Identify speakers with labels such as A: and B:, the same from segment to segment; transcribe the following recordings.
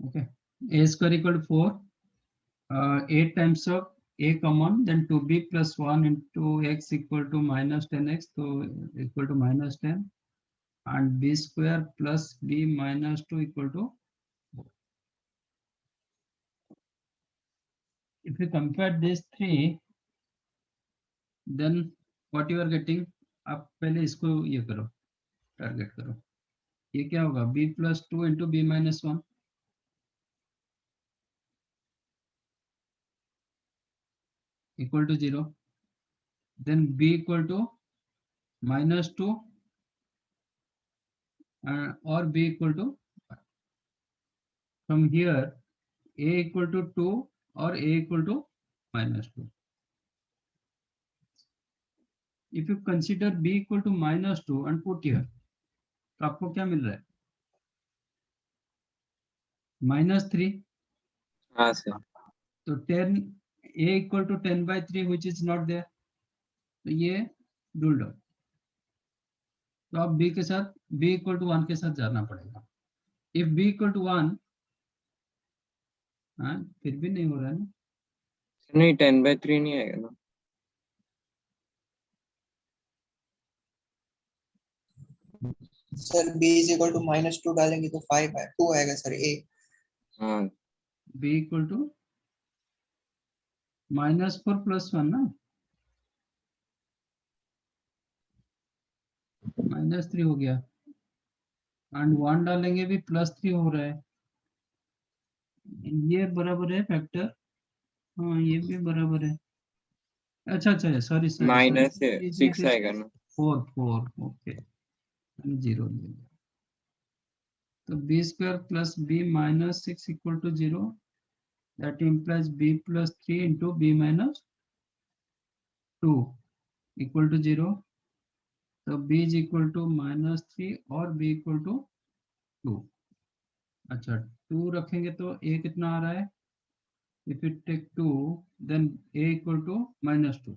A: Okay, a square equal to 4, 8 times of a common, then 2b plus 1 into x equal to minus 10x, so equal to minus 10, and b square plus b minus 2 equal to 4. If you compare these three, then what you are getting, आप पहले इसको ये करो, target करो, ये क्या होगा, b plus 2 into b minus 1 equal to 0, then b equal to minus 2 or b equal to, from here a equal to 2 or a equal to minus 2. If you consider b equal to minus 2 and put here, तो आपको क्या मिल रहा है, -3.
B: हाँ sir,
A: तो 10 a equal to 10/3 which is not there, तो ये ruled out. तो अब b के साथ b equal to 1 के साथ जाना पड़ेगा. if b equal to 1, हाँ फिर भी नहीं हो रहा है ना,
B: नहीं 10/3 नहीं आएगा ना.
C: Sir b is equal to -2 डालेंगे तो 5 है, 2 आएगा सर a.
B: हाँ
A: b equal to -4 plus 1 ना, -3 हो गया, एंड 1 डालेंगे भी +3 हो रहा है, ये बराबर है फैक्टर, हाँ ये भी बराबर है. अच्छा अच्छा, सॉरी सॉरी
B: माइनस
A: सॉरी,
B: 6 आएगा ना.
A: 4 ओके, 0 ले लिया. तो b square plus b minus 6 equal to 0, that implies b plus 3 into b minus 2 equal to 0. तो b is equal to -3 और b equal to 2. अच्छा 2 रखेंगे तो a कितना आ रहा है, if you take 2 then a equal to -2,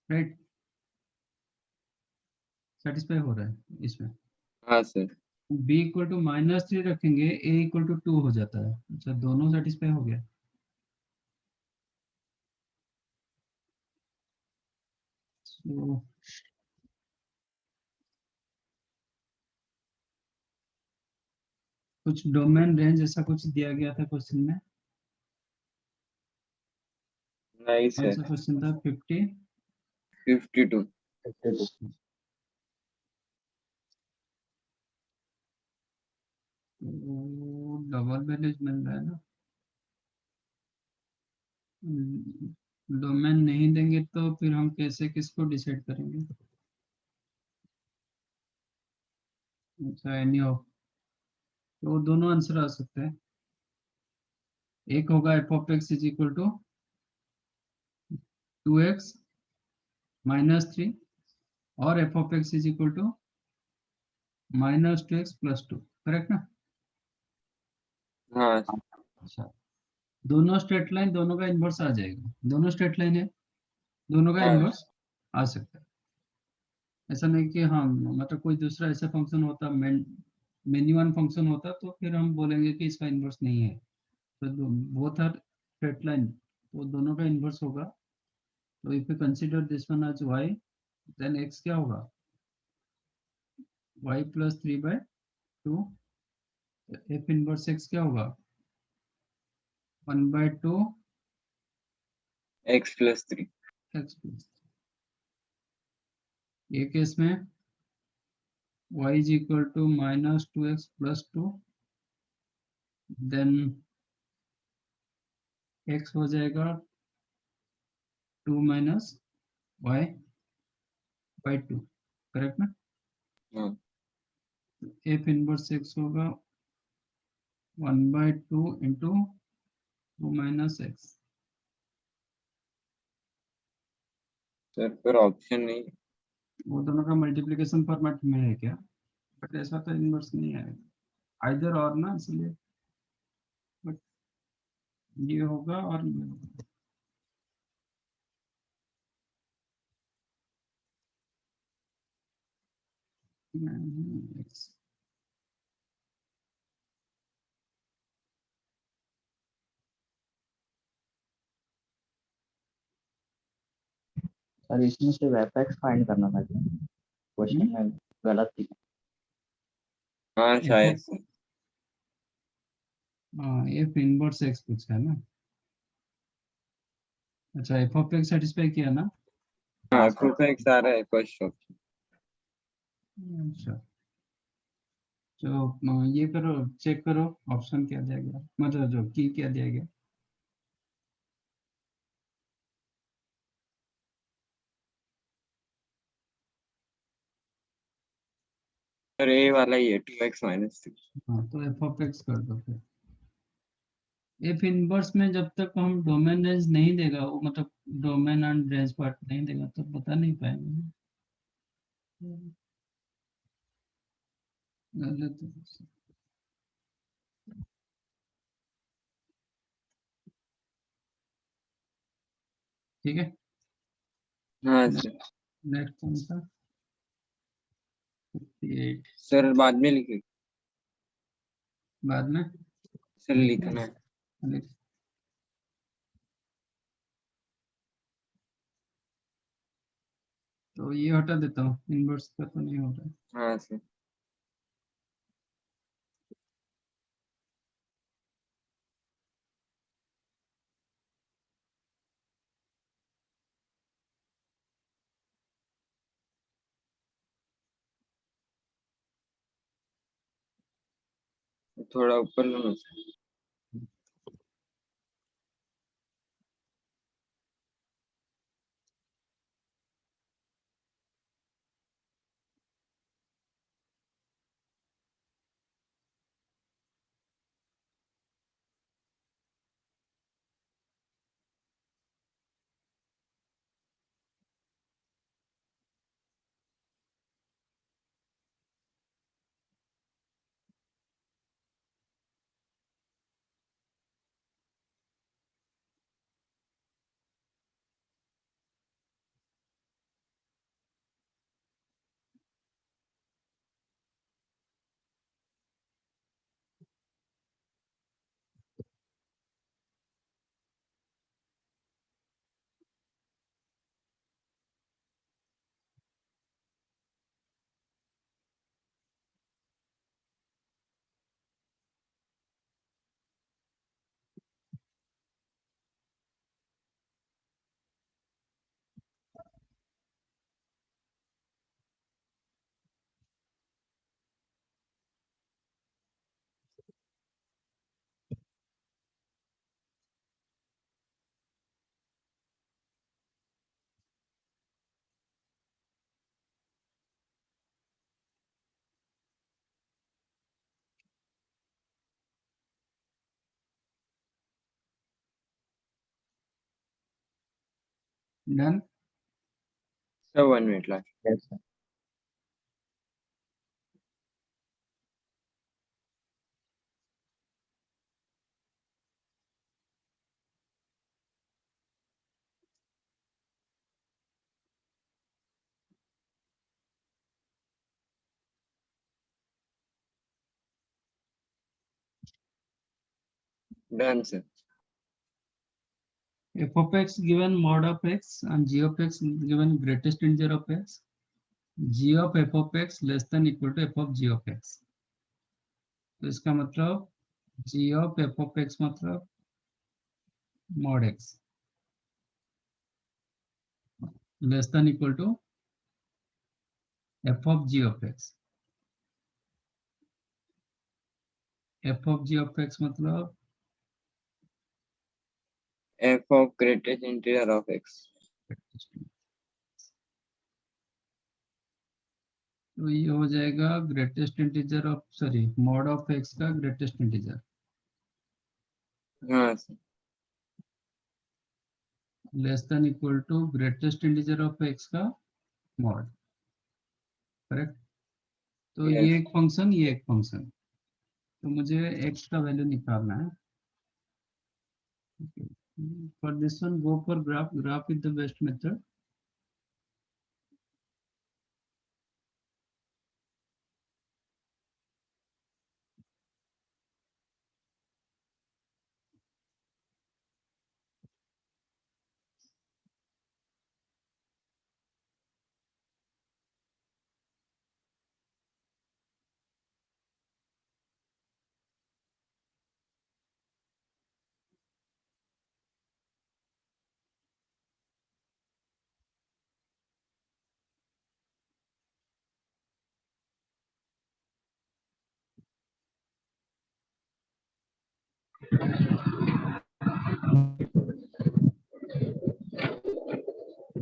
A: right? Satisfy हो रहा है इसमें.
B: हाँ सर.
A: b equal to -3 रखेंगे, a equal to 2 हो जाता है. अच्छा दोनों सेटिस्फाई हो गया. So, कुछ डोमेन रेंज ऐसा कुछ दिया गया था क्वेश्चन में,
B: नहीं
A: कौन
B: सर.
A: सा क्वेश्चन था, 50
B: 52.
A: डबल वैल्यूज मिल रहा है ना. डोमेन नहीं देंगे तो फिर हम कैसे किसको डिसाइड करेंगे. अच्छा एनी हो, तो दोनों आंसर आ सकते हैं. एक होगा F of X is equal to 2x -3 और F of X is equal to -2x + 2, correct ना.
B: हाँ
A: अच्छा दोनों स्ट्रेट लाइन, दोनों का इन्वर्स आ जाएगा, दोनों स्ट्रेट लाइन है, दोनों का
B: हाँ.
A: इन्वर्स आ सकता है. ऐसा नहीं कि हाँ मतलब कोई दूसरा ऐसा फंक्शन होता, मेन्यू फंक्शन होता तो फिर हम बोलेंगे कि इसका इन्वर्स नहीं है. तो बोथ आर स्ट्रेट लाइन, तो दोनों का इन्वर्स होगा. तो if you consider this one as y, then x क्या होगा, y + 3/2. f इनवर्स x क्या होगा, 1/2
B: x + 3.
A: x + 3. ये केस में y is equal to -2x + 2, then x हो जाएगा 2 - y/2, करेक्ट ना.
B: हाँ
A: f इनवर्स x होगा 1/2 into 2 - x.
B: सर पर ऑप्शन नहीं.
A: वो दोनों का मल्टीप्लिकेशन फॉर्मेट में है क्या, बट ऐसा तो इनवर्स नहीं आएगा, आइदर और ना, इसलिए बट ये होगा और ये होगा. नहीं,
D: सर इसमें सिर्फ एपेक्स फाइंड करना था क्या? क्वेश्चन में गलत थी।
B: हाँ शायद से।
A: हाँ एफ इनवर्स एक्स पूछा है ना। अच्छा एफ ऑफ एक्स सेटिस्फाई किया ना।
B: हाँ एफ एक्स आ रहा है फर्स्ट ऑप्शन।
A: अच्छा तो ये करो, चेक करो ऑप्शन क्या दिया गया, मतलब जो की क्या दिया गया।
B: सर ए वाला ही है 2x-3।
A: हाँ तो एफ ऑफ एक्स कर दो फिर। एफ इनवर्स में जब तक हम डोमेन रेंज नहीं देगा, वो मतलब डोमेन एंड रेंज पार्ट नहीं देगा तो बता नहीं पाएंगे। गलत है। ठीक है
B: हाँ सर।
A: नेक्स्ट कौन सा 58
B: सर बाद में लिखे।
A: बाद में
B: सर लिखना है।
A: लिख। तो ये हटा देता हूँ, इनवर्स का तो नहीं हो रहा।
B: हाँ सर। थोड़ा ऊपर लो ना sir.
A: Done.
B: Sir 1 minute last.
D: Yes sir.
B: Done sir.
A: f of x given mod of x and g of x given greatest integer of x, g of f of x less than equal to f of g of x। तो इसका मतलब g of f of x मतलब mod x less than equal to f of g of x। f of g of x मतलब
B: f of greatest integer of x।
A: तो ये हो जाएगा greatest integer of sorry mod of X का greatest integer
B: हाँ सर।
A: Less than equal to greatest integer of X का mod. Correct. तो ये
B: यस।
A: एक फंक्शन, ये एक फंक्शन, तो मुझे एक्स का वैल्यू निकालना है। For this one go for graph, graph is the best method.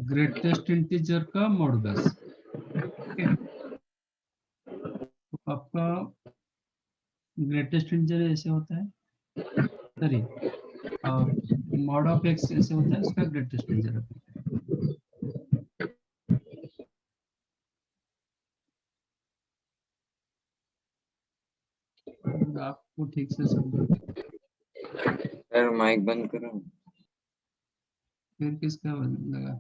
A: Greatest integer का मॉडुलस। ओके, तो आपका ग्रेटेस्ट इंटीजर ऐसे होता है, सॉरी मॉड ऑफ एक्स ऐसे होता है, उसका ग्रेटेस्ट इंटीजर होता है। आपको ठीक से समझो।
B: सर माइक बंद करो।
A: फिर किसका लगा?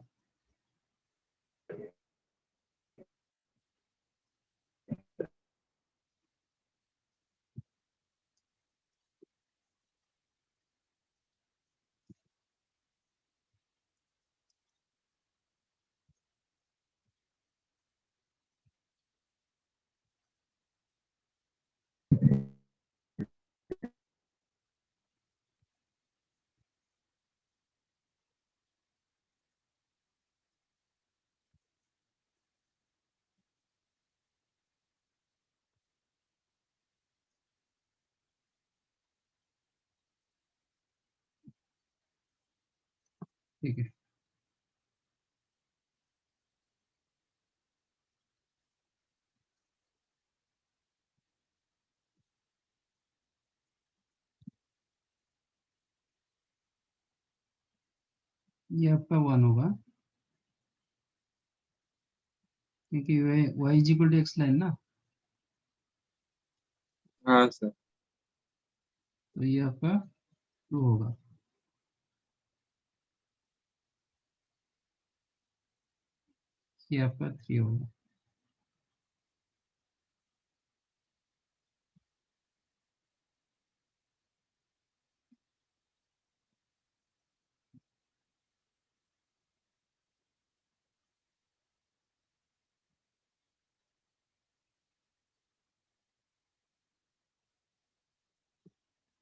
A: ठीक है, ये आपका 1 होगा, क्योंकि y is equal to X line ना,
B: हाँ सर।
A: तो ये आपका 2 होगा। ये आपका 3 होगा।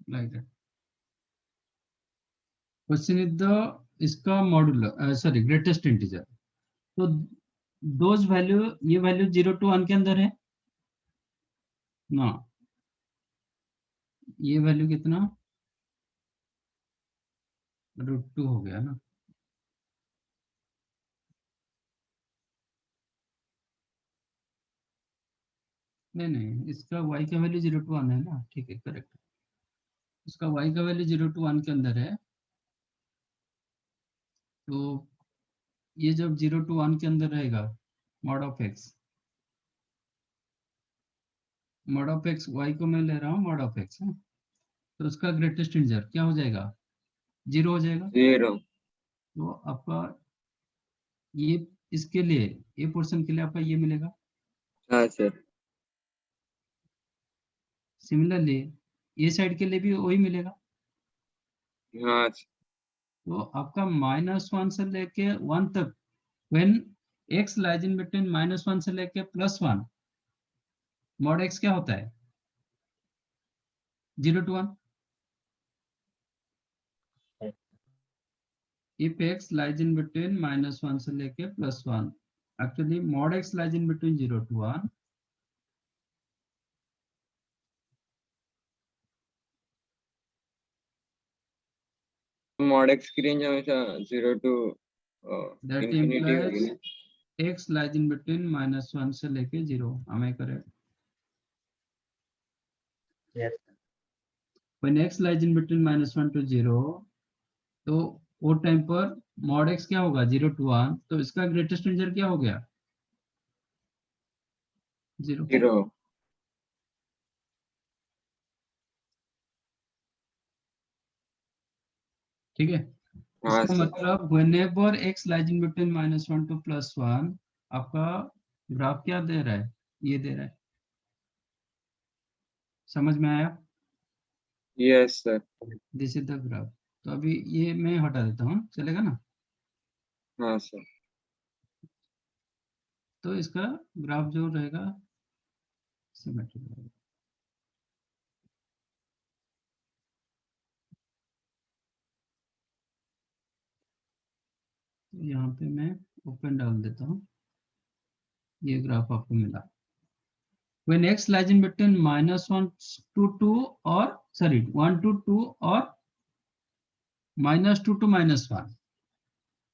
A: Like that. Question is the इसका मॉड्यूलर, सॉरी ग्रेटेस्ट इंटीजर। तो दोज वैल्यू, ये वैल्यू 0 to 1 के अंदर है ना, ये वैल्यू कितना √2 हो गया ना। नहीं नहीं, इसका y का वैल्यू 0 to 1 है ना, ठीक है करेक्ट। इसका y का वैल्यू 0 to 1 के अंदर है, तो ये जब 0 to 1 के अंदर रहेगा, mod of x, mod of x y को मैं ले रहा हूँ मॉड ऑफ एक्स है, तो उसका ग्रेटेस्ट इंटीजर क्या हो जाएगा, 0 हो जाएगा।
B: 0।
A: तो आपका ये इसके लिए, ये पोर्शन के लिए आपका ये मिलेगा।
B: हाँ सर।
A: सिमिलरली ये साइड के लिए भी वही मिलेगा।
B: हाँ
A: तो आपका -1 से लेके 1 तक, when x lies in between -1 से लेके +1, मॉड x क्या होता है, 0 to 1। if x lies in between -1 से लेके +1, actually mod x lies in between 0 to 1,
B: mod x की रेंज हमेशा 0 to
A: that
B: इंफिनिटी होगी
A: implies
B: ना।
A: x lies in between -1 से लेके 0, am I correct?
D: Yes.
A: when x lies in between -1 to 0, तो वो टाइम पर mod x क्या होगा, 0 to 1, तो इसका ग्रेटेस्ट इंटीजर क्या हो गया, 0।
B: 0।
A: ठीक है,
B: हाँ
A: इसका
B: सर।
A: मतलब whenever x lies in between -1 to +1, आपका ग्राफ क्या दे रहा है, ये दे रहा है। समझ में आया?
B: Yes sir.
A: This is the graph. तो अभी ये मैं हटा देता हूँ, चलेगा ना।
B: हाँ सर।
A: तो इसका ग्राफ जो रहेगा सिमेट्रिक रहेगा। तो यहाँ पे मैं ओपन डाल देता हूँ, ये ग्राफ आपको मिला। When x lies in between -1 to 2 और सॉरी 1 to 2 और -2 to -1,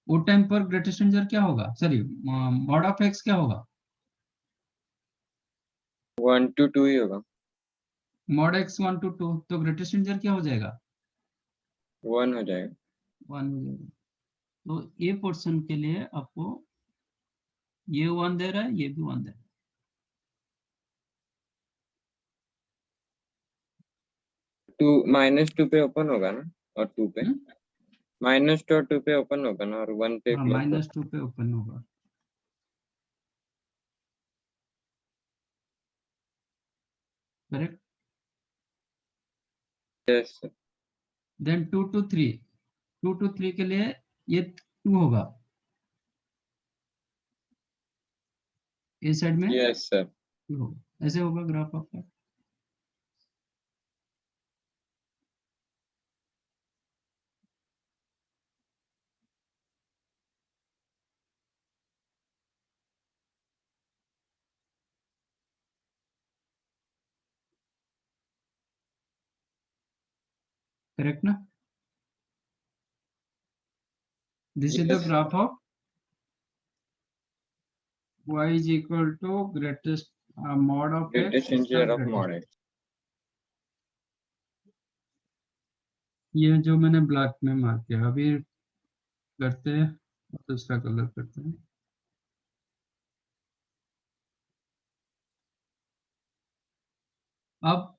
A: वो टाइम पर ग्रेटेस्ट इंटीजर क्या होगा, सॉरी मॉड ऑफ एक्स क्या होगा,
B: 1 to 2 ही होगा,
A: मॉड एक्स 1 to 2, तो ग्रेटेस्ट इंटीजर क्या हो जाएगा,
B: 1 हो जाएगा।
A: 1 हो जाएगा। तो ए पोर्शन के लिए आपको ये 1 दे रहा है, ये भी 1 दे रहा है।
B: -2 पे ओपन होगा ना, और 2 पे -2 और 2 पे ओपन होगा ना, और 1 पे
A: हाँ,
B: क्लोज होगा।
A: -2 पे ओपन होगा। Correct.
B: Yes sir.
A: Then 2 to 3, 2 to 3 के लिए ये 2 होगा इस साइड में,
B: यस सर।
A: 2 होगा, ऐसे होगा ग्राफ आपका। करेक्ट ना, this is the
B: Yes.
A: Graph of y is equal to greatest mod of x
B: Greatest
A: plus
B: integer of
A: greatest।
B: mod x.
A: ये जो मैंने ब्लैक में मार्क किया, अभी करते हैं दूसरा कलर करते हैं। अब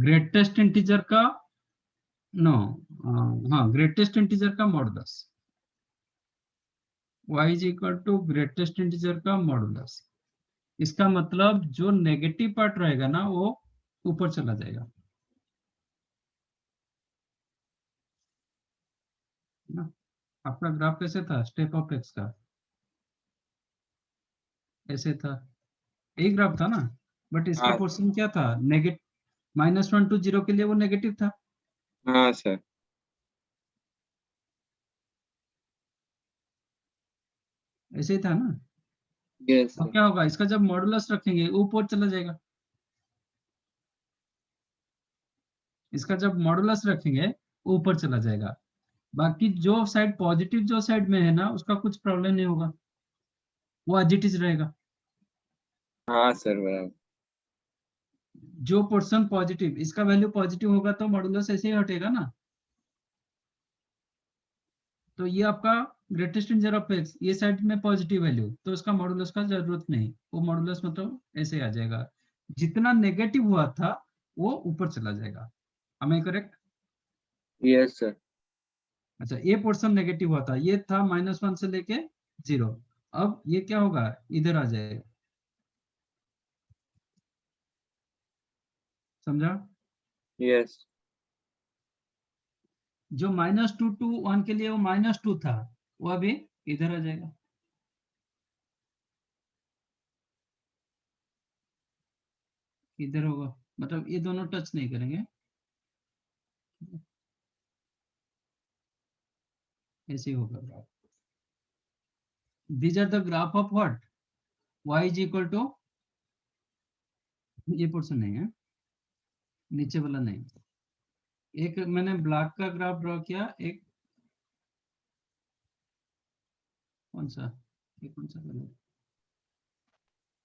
A: ग्रेटेस्ट इंटीजर का नो हाँ, ग्रेटेस्ट इंटीजर का modulus, y is equal to greatest integer का मॉडुलस। इसका मतलब जो नेगेटिव पार्ट रहेगा ना वो ऊपर चला जाएगा ना। आपका ग्राफ कैसे था स्टेप ऑफ एक्स का, ऐसे था, एक ग्राफ था ना, बट इसका
B: हाँ।
A: पोर्शन क्या था, नेगेटिव, -1 to 0 के लिए वो नेगेटिव था।
B: हाँ सर।
A: ऐसे ही था ना।
B: यस
A: तो
B: सर।
A: क्या होगा, इसका जब मॉडुलस रखेंगे ऊपर चला जाएगा, इसका जब मॉडुलस रखेंगे ऊपर चला जाएगा। बाकी जो साइड पॉजिटिव जो साइड में है ना उसका कुछ प्रॉब्लम नहीं होगा, वो एज इट इज रहेगा।
B: हाँ सर बराबर।
A: जो पोर्शन पॉजिटिव, इसका वैल्यू पॉजिटिव होगा तो मॉडुलस ऐसे ही हटेगा ना। तो ये आपका ग्रेटेस्ट इंटीजर ऑफ एक्स, ये साइड में पॉजिटिव वैल्यू, तो इसका मॉडुलस का जरूरत नहीं, वो मॉडुलस मतलब ऐसे आ जाएगा, जितना नेगेटिव हुआ था वो ऊपर चला जाएगा। am I correct?
B: Yes sir.
A: अच्छा, ये पोर्शन नेगेटिव हुआ था, ये था -1 से लेके 0, अब ये क्या होगा, इधर आ जाएगा। समझा?
B: यस।
A: जो -2 to 1 के लिए वो -2 था, वो अभी इधर आ जाएगा। इधर होगा, मतलब ये दोनों टच नहीं करेंगे, ऐसे ही होगा graph. These are the graph of what? Y is equal to, ये पोर्शन नहीं है, नीचे वाला नहीं। एक मैंने ब्लैक का ग्राफ ड्रॉ किया, एक कौन सा, ये कौन सा कलर,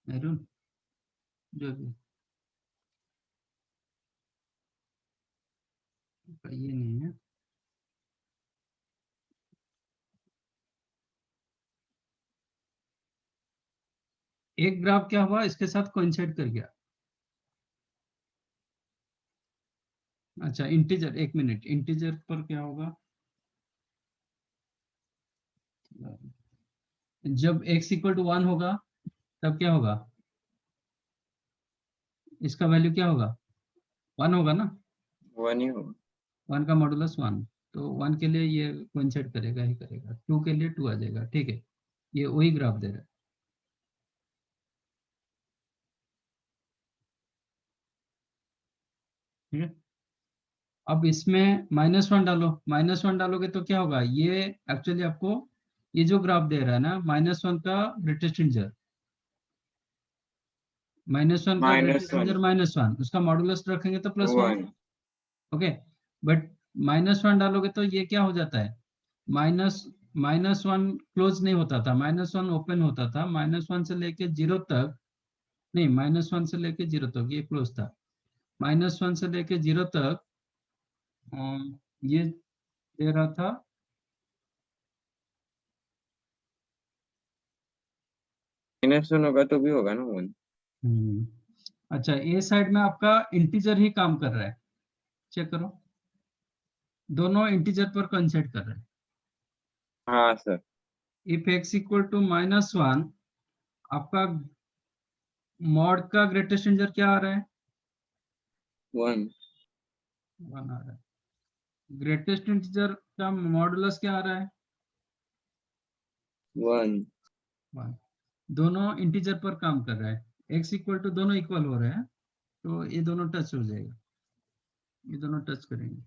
A: मैरून, जो भी, ये नहीं है। एक ग्राफ क्या हुआ, इसके साथ कोइंसाइड कर गया। अच्छा इंटीजर, एक मिनट, इंटीजर पर क्या होगा, जब x इक्वल टू 1 होगा तब क्या होगा, इसका वैल्यू क्या होगा, 1 होगा ना,
B: 1 ही होगा।
A: 1 का मॉडुलस 1, तो 1 के लिए ये कोइंसाइड करेगा ही करेगा, 2 के लिए 2 आ जाएगा, ठीक है, ये वही ग्राफ दे रहा है। ठीक है, अब इसमें -1 डालो, -1 डालोगे तो क्या होगा, ये एक्चुअली आपको ये जो ग्राफ दे रहा है ना, -1 का ग्रेटेस्ट इंटीजर, -1 का ग्रेटेस्ट
B: -1
A: इंटीजर -1, उसका मॉडुलस रखेंगे तो +1,
B: 1।
A: ओके, बट -1 डालोगे तो ये क्या हो जाता है, -1 क्लोज नहीं होता था, -1 ओपन होता था, -1 से लेके 0 तक, नहीं -1 से लेके 0 तक ये क्लोज था, -1 से लेके 0 तक ये दे रहा था
B: -1 होगा तो भी होगा ना 1।
A: अच्छा, ए साइड में आपका इंटीजर ही काम कर रहा है, चेक करो, दोनों इंटीजर पर कंसिडर कर रहे हैं।
B: हाँ sir.
A: If x equal to -1, आपका मॉड का ग्रेटेस्ट इंटीजर क्या आ रहा है,
B: 1।
A: 1 आ रहा है। ग्रेटेस्ट इंटीजर का मॉडुलस क्या आ रहा है,
B: 1।
A: 1। दोनों इंटीजर पर काम कर रहा है, x इक्वल टू दोनों इक्वल हो रहे हैं, तो ये दोनों टच हो जाएगा, ये दोनों टच करेंगे।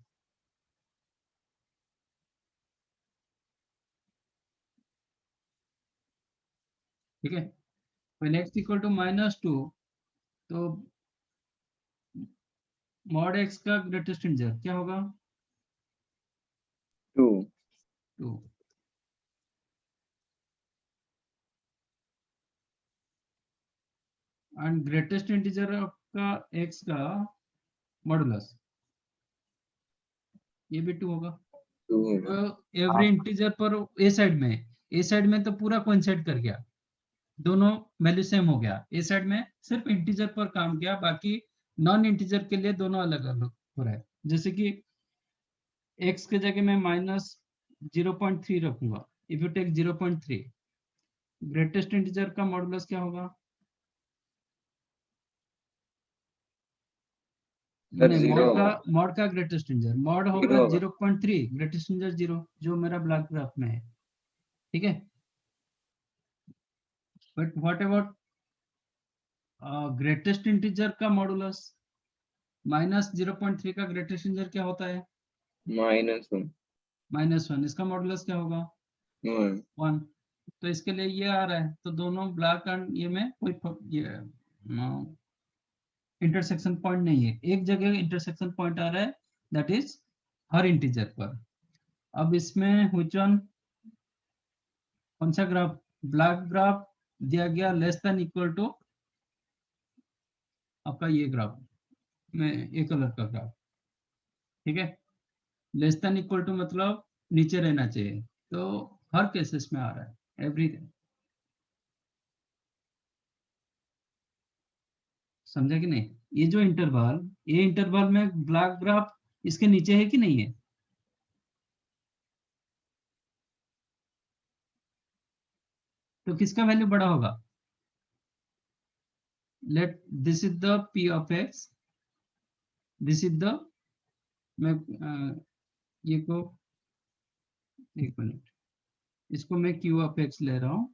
A: ठीक है, when x इक्वल टू -2, तो मॉड x का ग्रेटेस्ट इंटीजर क्या होगा,
B: 2।
A: 2। एंड ग्रेटेस्ट इंटीजर का x का मॉडुलस ये भी 2 होगा।
B: 2 होगा।
A: तो एवरी इंटीजर पर ए साइड में तो पूरा कोइंसाइड कर गया, दोनों वैल्यू सेम हो गया, ए साइड में सिर्फ इंटीजर पर काम किया, बाकी नॉन इंटीजर के लिए दोनों अलग अलग हो रहा है। जैसे कि x के जगह में -0.3 रखूंगा, if you take 0.3, greatest integer का मॉडुलस क्या होगा,
B: सर
A: नहीं,
B: 0 होगा।
A: मॉड का ग्रेटेस्ट इंटीजर मॉड
B: 0
A: होगा
B: होगा।
A: 0.3, ग्रेटेस्ट इंटीजर 0, जो मेरा ब्लैक ग्राफ में है। ठीक है, but what about greatest integer का मॉडुलस, -0.3 का ग्रेटेस्ट इंटीजर क्या होता है,
B: -1।
A: -1, इसका मॉडुलस क्या होगा,
B: 1।
A: 1। तो इसके लिए ये आ रहा है, तो दोनों ब्लैक एंड ये में कोई ये इंटरसेक्शन पॉइंट नहीं है, एक जगह इंटरसेक्शन पॉइंट आ रहा है, दैट इज हर इंटीजर पर। अब इसमें व्हिच वन, कौन सा ग्राफ, ब्लैक ग्राफ दिया गया लेस देन इक्वल टू आपका ये ग्राफ में ये कलर का ग्राफ, ठीक है, लेस देन इक्वल टू मतलब नीचे रहना चाहिए, तो हर केसेस में आ रहा है, एवरीथिंग। समझा कि नहीं, ये जो इंटरवल, ये इंटरवल में ब्लैक ग्राफ इसके नीचे है कि नहीं है, तो किसका वैल्यू बड़ा होगा, let this is the p of x, this is the, मैं ये को, एक मिनट, इसको मैं q ऑफ x ले रहा हूं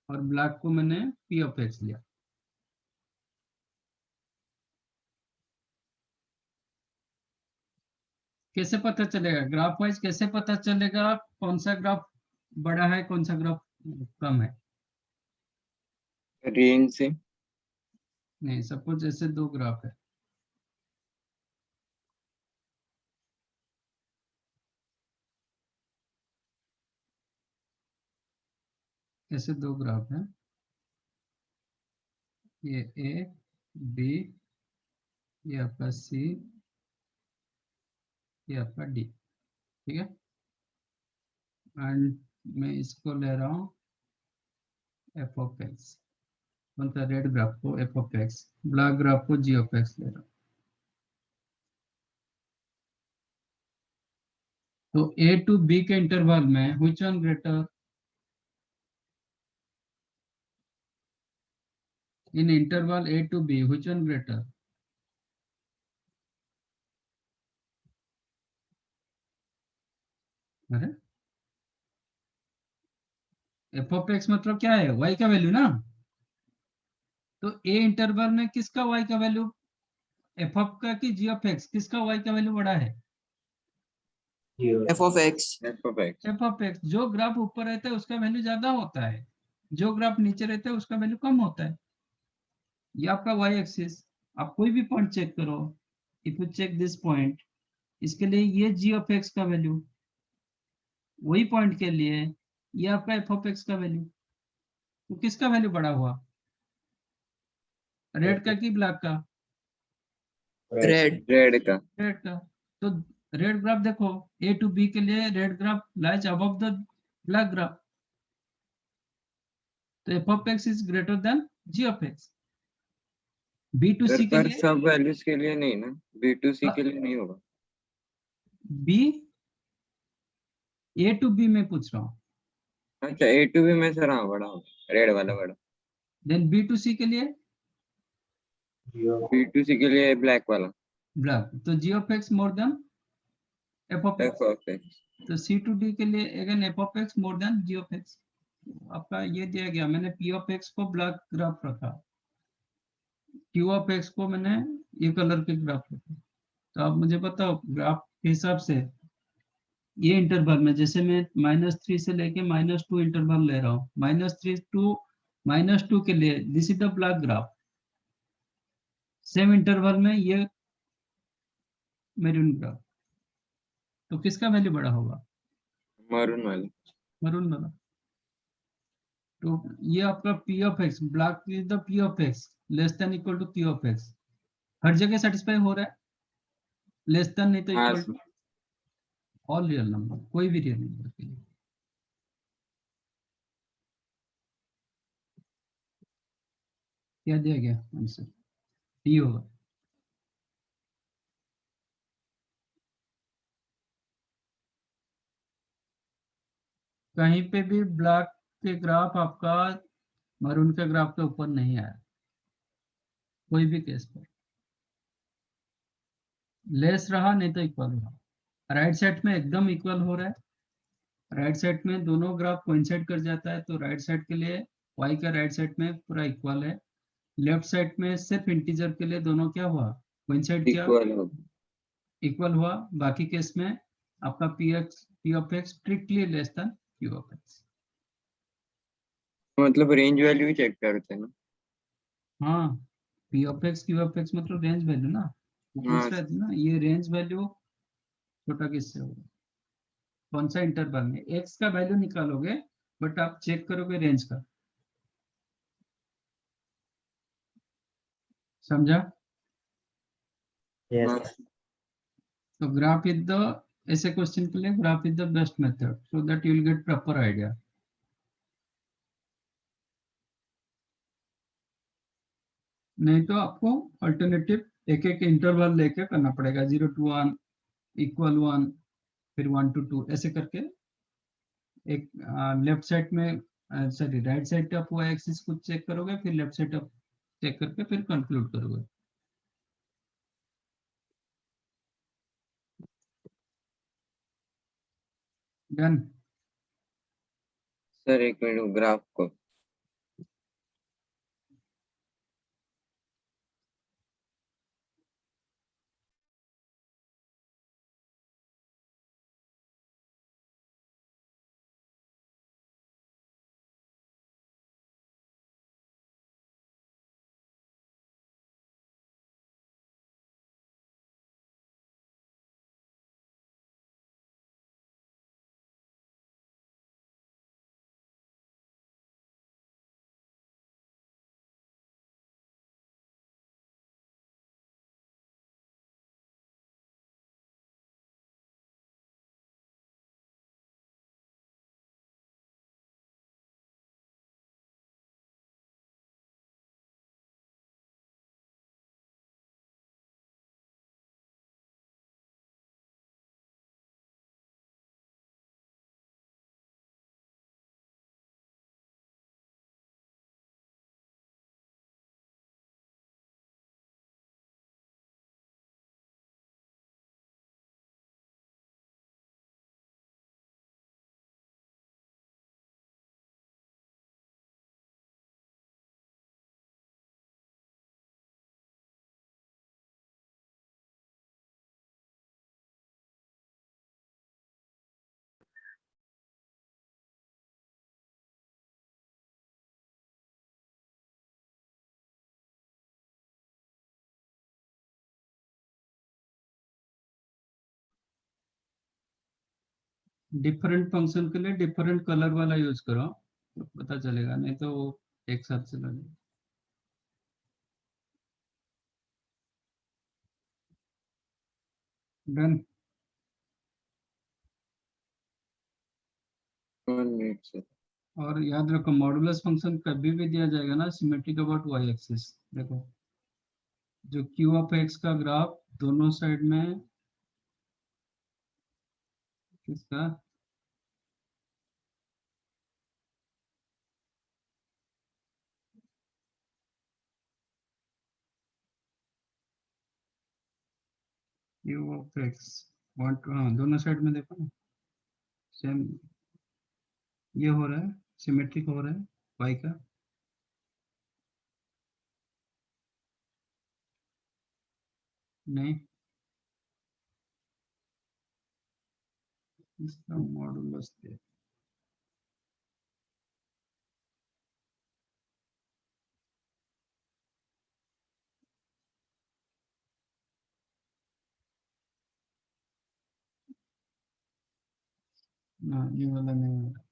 A: और ब्लैक को मैंने p ऑफ x लिया। कैसे पता चलेगा ग्राफ वाइज, कैसे पता चलेगा कौन सा ग्राफ बड़ा है कौन सा ग्राफ कम है,
B: रेंज से।
A: नहीं, सपोज ऐसे दो ग्राफ है, ऐसे दो ग्राफ है, ये ए बी, ये आपका सी, ये आपका डी, ठीक है, एंड मैं इसको ले रहा हूँ एफ ऑफ एक्स, कौन सा रेड ग्राफ को F of X, black graph को जी ऑफ एक्स ले रहा हूँ। तो ए टू बी के इंटरवल में which one greater, in interval A to B which one greater, अरे एफ ऑफ एक्स मतलब क्या है, वाई का वैल्यू ना, तो ए इंटरवल में किसका वाई का वैल्यू, एफ ऑफ का कि जी ऑफ एक्स, किसका वाई का वैल्यू बड़ा है,
C: f of x।
B: f of x।
A: F of x, जो ग्राफ ऊपर रहता है उसका वैल्यू ज्यादा होता है, जो ग्राफ नीचे रहता है उसका वैल्यू कम होता है, ये आपका वाई एक्सिस। आप कोई भी पॉइंट चेक करो, if you check this point, इसके लिए ये जी ऑफ एक्स का वैल्यू, वही पॉइंट के लिए ये आपका एफ ऑफ एक्स का वैल्यू। तो किसका वैल्यू बड़ा हुआ, रेड का कि ब्लैक का?
C: रेड।
B: रेड का।
A: रेड का। तो रेड ग्राफ देखो, ए टू बी के लिए red graph lies above the black graph, तो F of X is greater than G of X. B to
B: sir
A: C के
B: पर
A: लिए
B: सब वैल्यूज के लिए नहीं ना, B2C के लिए नहीं होगा।
A: बी, ए टू बी में पूछ रहा हूँ,
B: अच्छा A2B में सर, हाँ बड़ा होगा, रेड वाला बड़ा।
A: देन बी टू सी के लिए
B: B2C के लिए ब्लैक वाला।
A: ब्लैक, तो G of X more than F of X.
B: F of X।
A: तो सी टू डी के लिए again F of X more than G of X. आपका ये दिया गया, मैंने पी ऑफ एक्स को ब्लैक ग्राफ रखा, क्यू ऑफ एक्स को मैंने ये कलर के ग्राफ रखा। तो आप मुझे बताओ ग्राफ के हिसाब से ये इंटरवल में, जैसे मैं -3 से लेके -2 इंटरवल ले रहा हूँ, -3 टू -2 के लिए this is the black graph, same interval में ये मेरून ग्राफ, तो किसका वैल्यू बड़ा होगा,
B: मरून वाला।
A: मरून वाला। तो ये आपका P of X, black is the P of X less than equal to P of X, हर जगह सेटिस्फाई हो रहा है, लेस देन नहीं तो
B: हाँ
A: equal to all real number, कोई भी रियल नंबर के लिए। क्या दिया गया आंसर, डी होगा। कहीं पे भी ब्लैक के ग्राफ आपका मरून के ग्राफ के ऊपर नहीं आया, कोई भी केस पर लेस रहा नहीं तो इक्वल रहा। राइट साइड में एकदम इक्वल हो रहा है, राइट साइड में दोनों ग्राफ कोइंसाइड कर जाता है, तो राइट साइड के लिए y का राइट साइड में पूरा इक्वल है। लेफ्ट साइड में सिर्फ इंटीजर के लिए दोनों क्या हुआ, कोइंसाइड किया,
B: इक्वल होगा।
A: इक्वल हुआ। बाकी केस में आपका P of x strictly less than Q of X.
B: मतलब रेंज वैल्यू ही चेक करते हैं ना।
A: हाँ, P of x Q of X मतलब रेंज वैल्यू ना, वो पूछ
B: हाँ
A: रहे थे ना, ये रेंज वैल्यू छोटा किससे होगा, कौन सा इंटरवल में एक्स का वैल्यू निकालोगे, बट आप चेक करोगे रेंज का, समझा?
D: यस
B: हाँ।
A: तो ग्राफ इज द, ऐसे क्वेश्चन के लिए graph is the best method so that you will get proper idea. नहीं तो आपको अल्टरनेटिव एक एक इंटरवल लेके करना पड़ेगा, 0 to 1, इक्वल 1, फिर 1 to 2 ऐसे करके। एक लेफ्ट साइड में, sorry right side of Y axis को चेक करोगे, फिर लेफ्ट साइड ऑफ चेक करके फिर कंक्लूड करोगे। डन।
B: सर एक मिनट, ग्राफ को
A: डिफरेंट फंक्शन के लिए डिफरेंट कलर वाला यूज करो तो पता चलेगा, नहीं तो वो एक साथ चला जाएगा। डन।
B: 1 minute sir.
A: और याद रखो मॉडुलस फंक्शन कभी भी दिया जाएगा ना सिमेट्रिक अबाउट वाई एक्सिस। देखो जो क्यू ऑफ एक्स का ग्राफ दोनों साइड में किसका क्यू ऑफ एक्स वन हाँ दोनों साइड में देखो ना सेम ये हो रहा है, सिमेट्रिक हो रहा है वाई का। नहीं, इसका मॉडुलस दे। ना ये वाला नहीं हो रहा।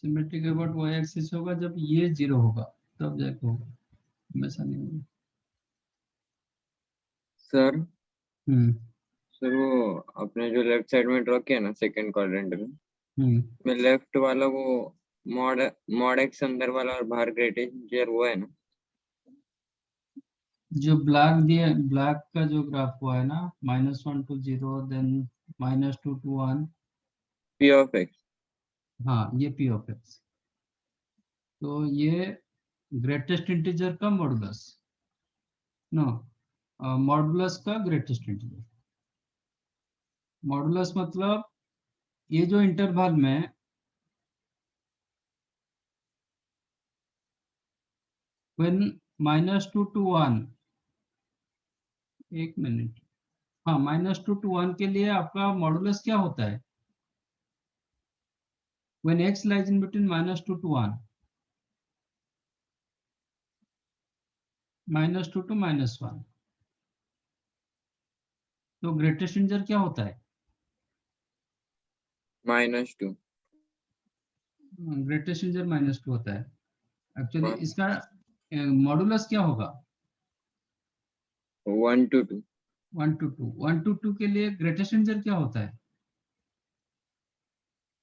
A: सिमेट्रिक अबाउट वाई एक्सिस होगा जब ये जीरो होगा, तब जाके होगा, हमेशा नहीं होगा।
B: सर
A: हम्म
B: सर वो अपने जो लेफ्ट साइड में ड्रॉ किया ना सेकंड क्वाड्रेंट
A: हम्म
B: में लेफ्ट वाला वो मॉड मॉड एक्स अंदर वाला और बाहर ग्रेडियंट वो है ना।
A: जो ब्लैक दिए, ब्लैक का जो ग्राफ हुआ है ना -1 to 0 then -2 to 1।
B: P of X.
A: हाँ ये पी ऑफ एक्स, तो ये ग्रेटेस्ट इंटीजर का मॉडुलस, नो मॉडुलस का ग्रेटेस्ट इंटीजर। मॉडुलस मतलब ये जो इंटरवल में व्हेन -2 to 1, एक मिनट, हाँ -2 to 1 के लिए आपका मॉडुलस क्या होता है? When x lies in between -2 to 1, -2 to -1, तो ग्रेटेस्ट इंटीजर क्या होता है?
B: -2।
A: ग्रेटेस्ट इंटीजर -2 होता है। एक्चुअली इसका मॉडुलस क्या होगा?
B: 1 to 2।
A: 1 to 2, 1 to 2 के लिए ग्रेटेस्ट इंटीजर क्या होता है?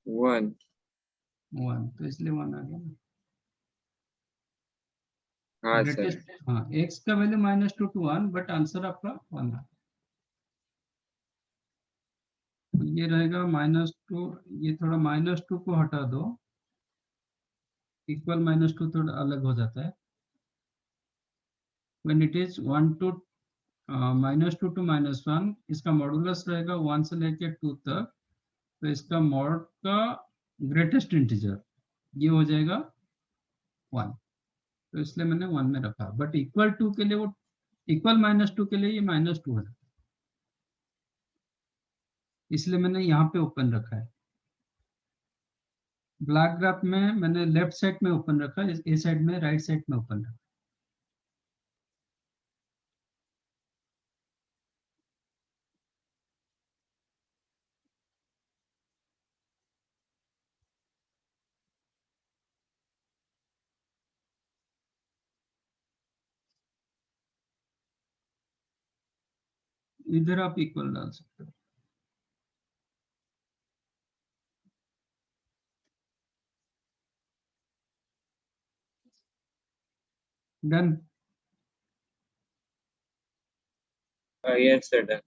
B: 1।
A: 1, तो इसलिए 1 आ गया ना।
B: हाँ सर।
A: ग्रेटेस्ट हाँ x का वैल्यू -2 to 1, बट आंसर आपका 1 आ। ये रहेगा -2, ये थोड़ा -2 को हटा दो, इक्वल -2 थोड़ा अलग हो जाता है। When it is 1 to -2 to -1, इसका मॉडुलस रहेगा 1 से लेके 2 तक, तो इसका मॉड का ग्रेटेस्ट इंटीजर ये हो जाएगा 1, तो इसलिए मैंने 1 में रखा। बट इक्वल टू के लिए वो इक्वल -2 के लिए ये -2 है, इसलिए मैंने यहाँ पे ओपन रखा है। ब्लैक ग्राफ में मैंने लेफ्ट साइड में ओपन रखा है, इस साइड में राइट साइड में ओपन रखा। इधर आप इक्वल डाल सकते हो। Done.
B: Yes sir done.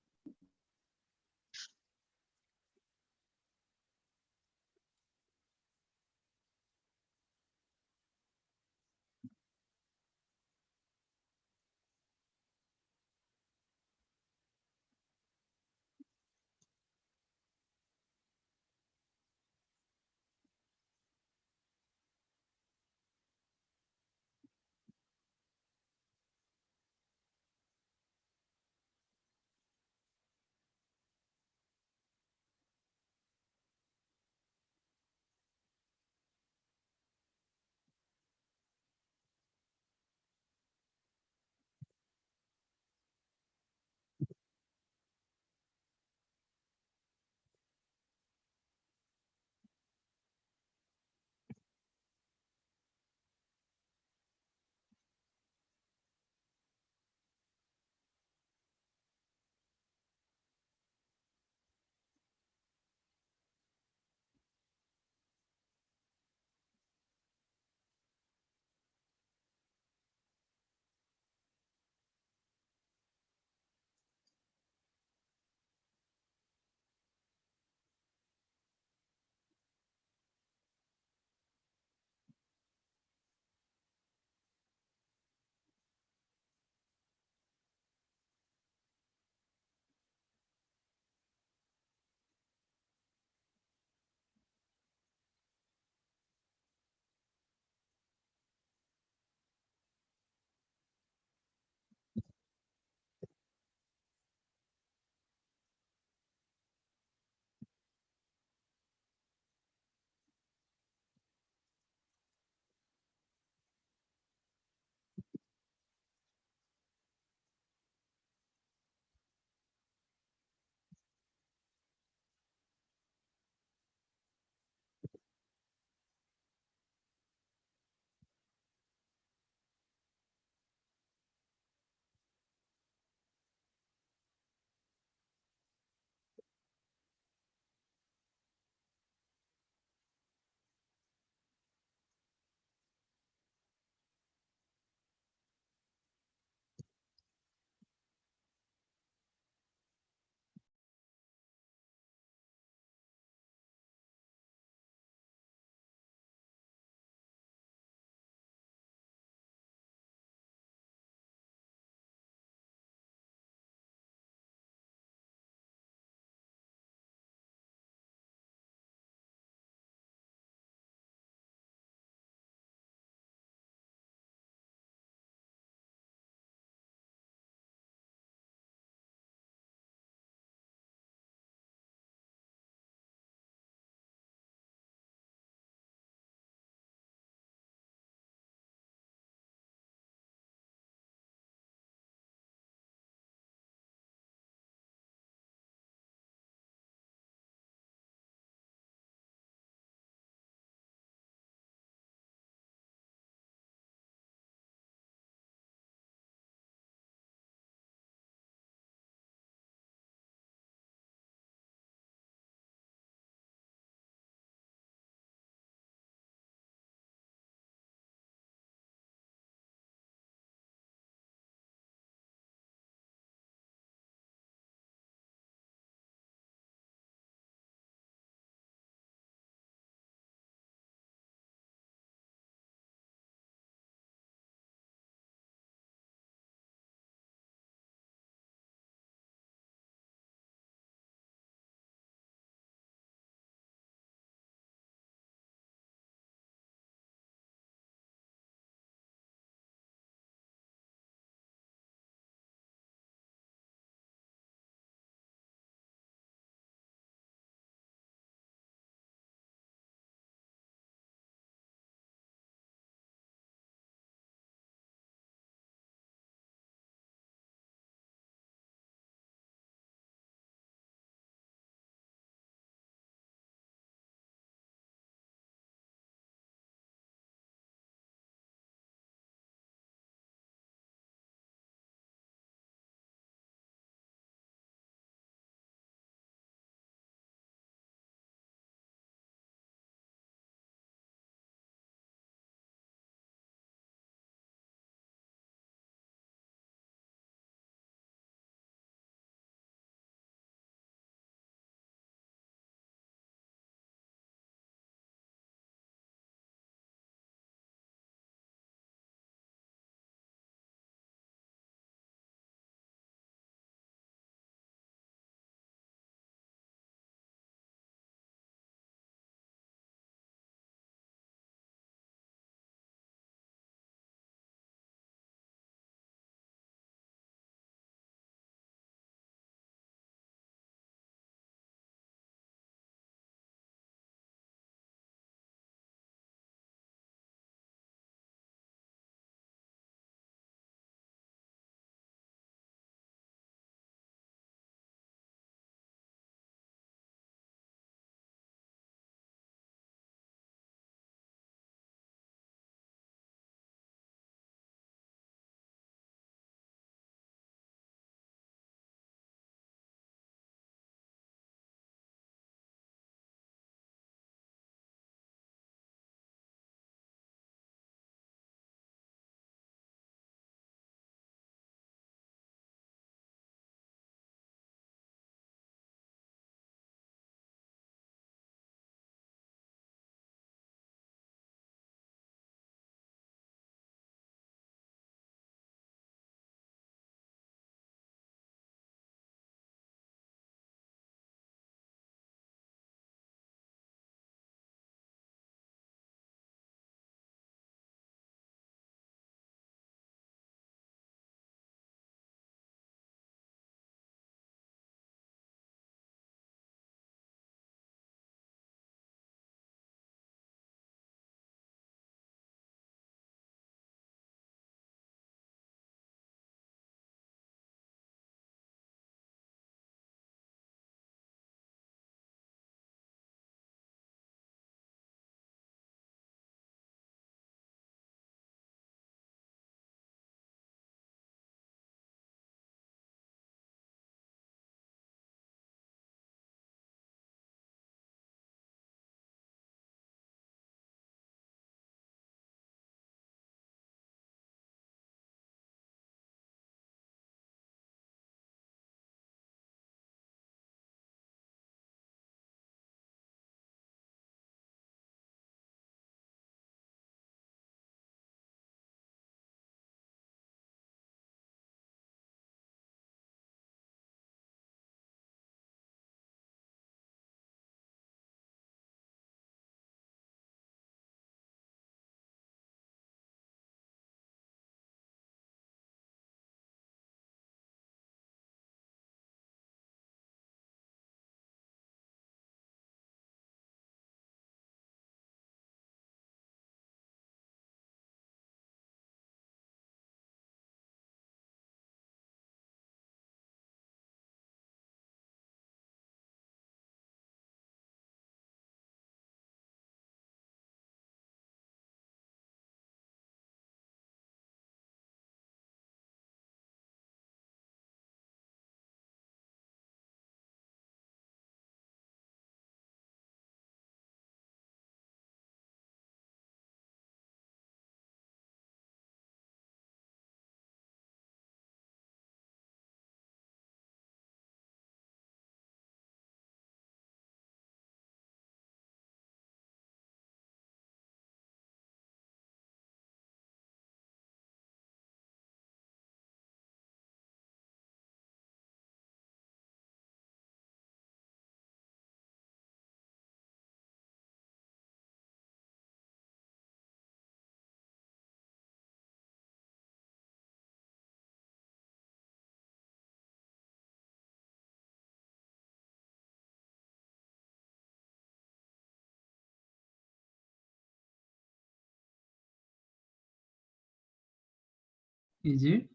A: Is it?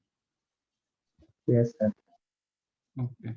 D: Yes, sir.
A: Okay.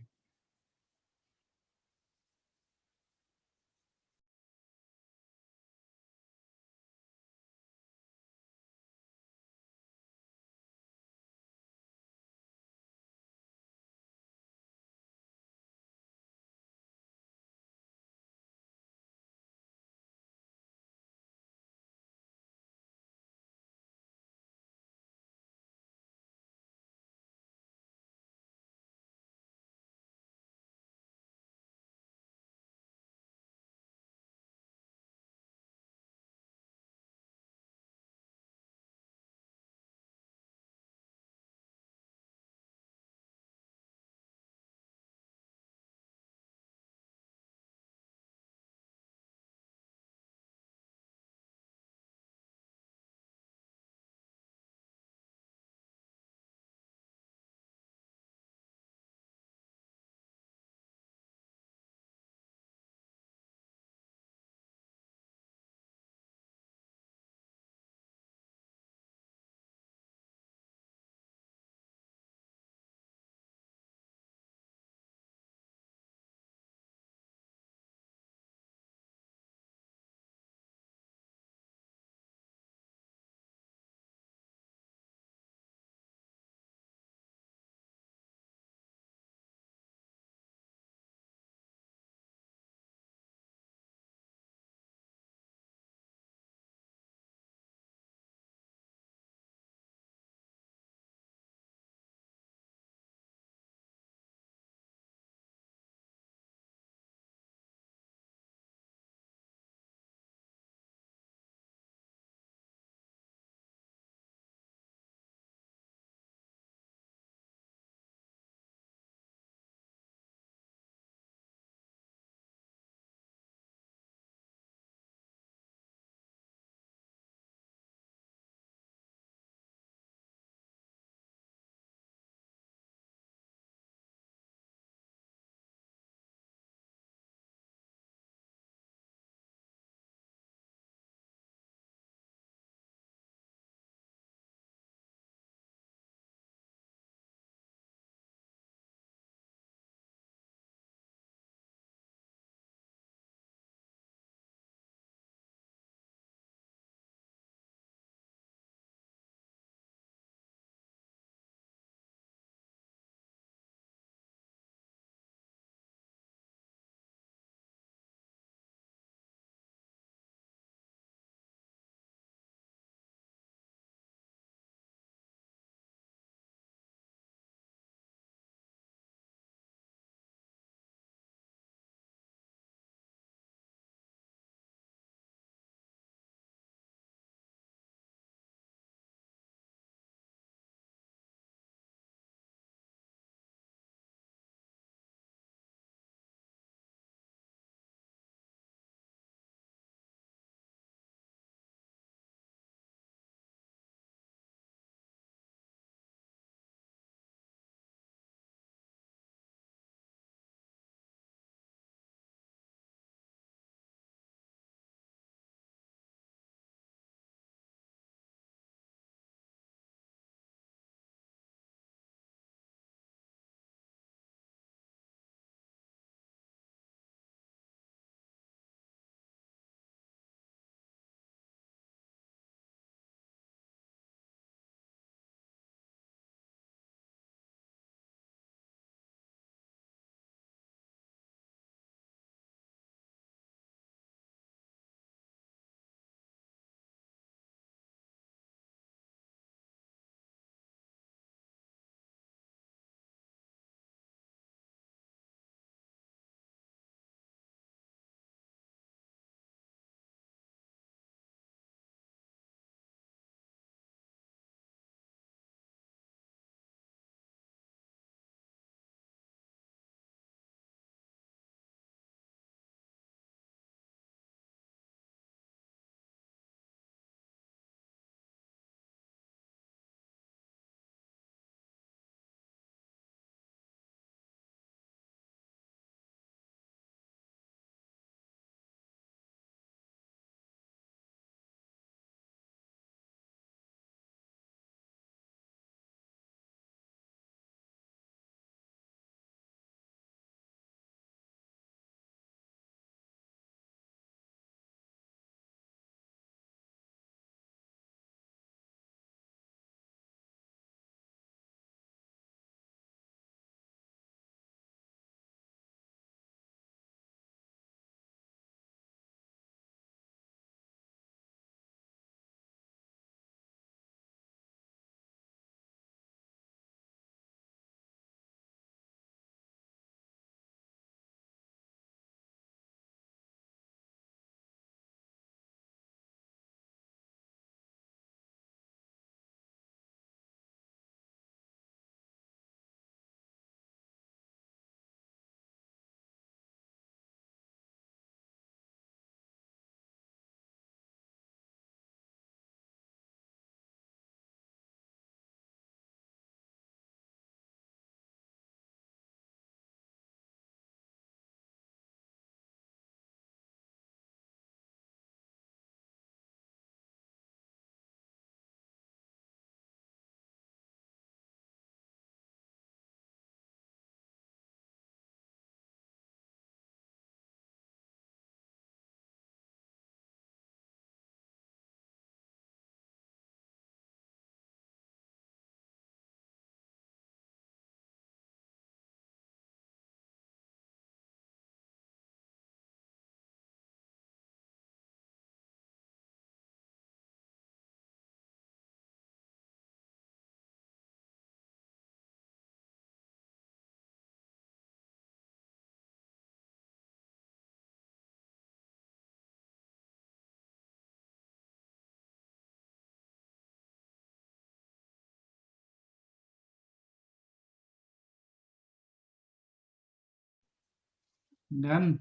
A: Then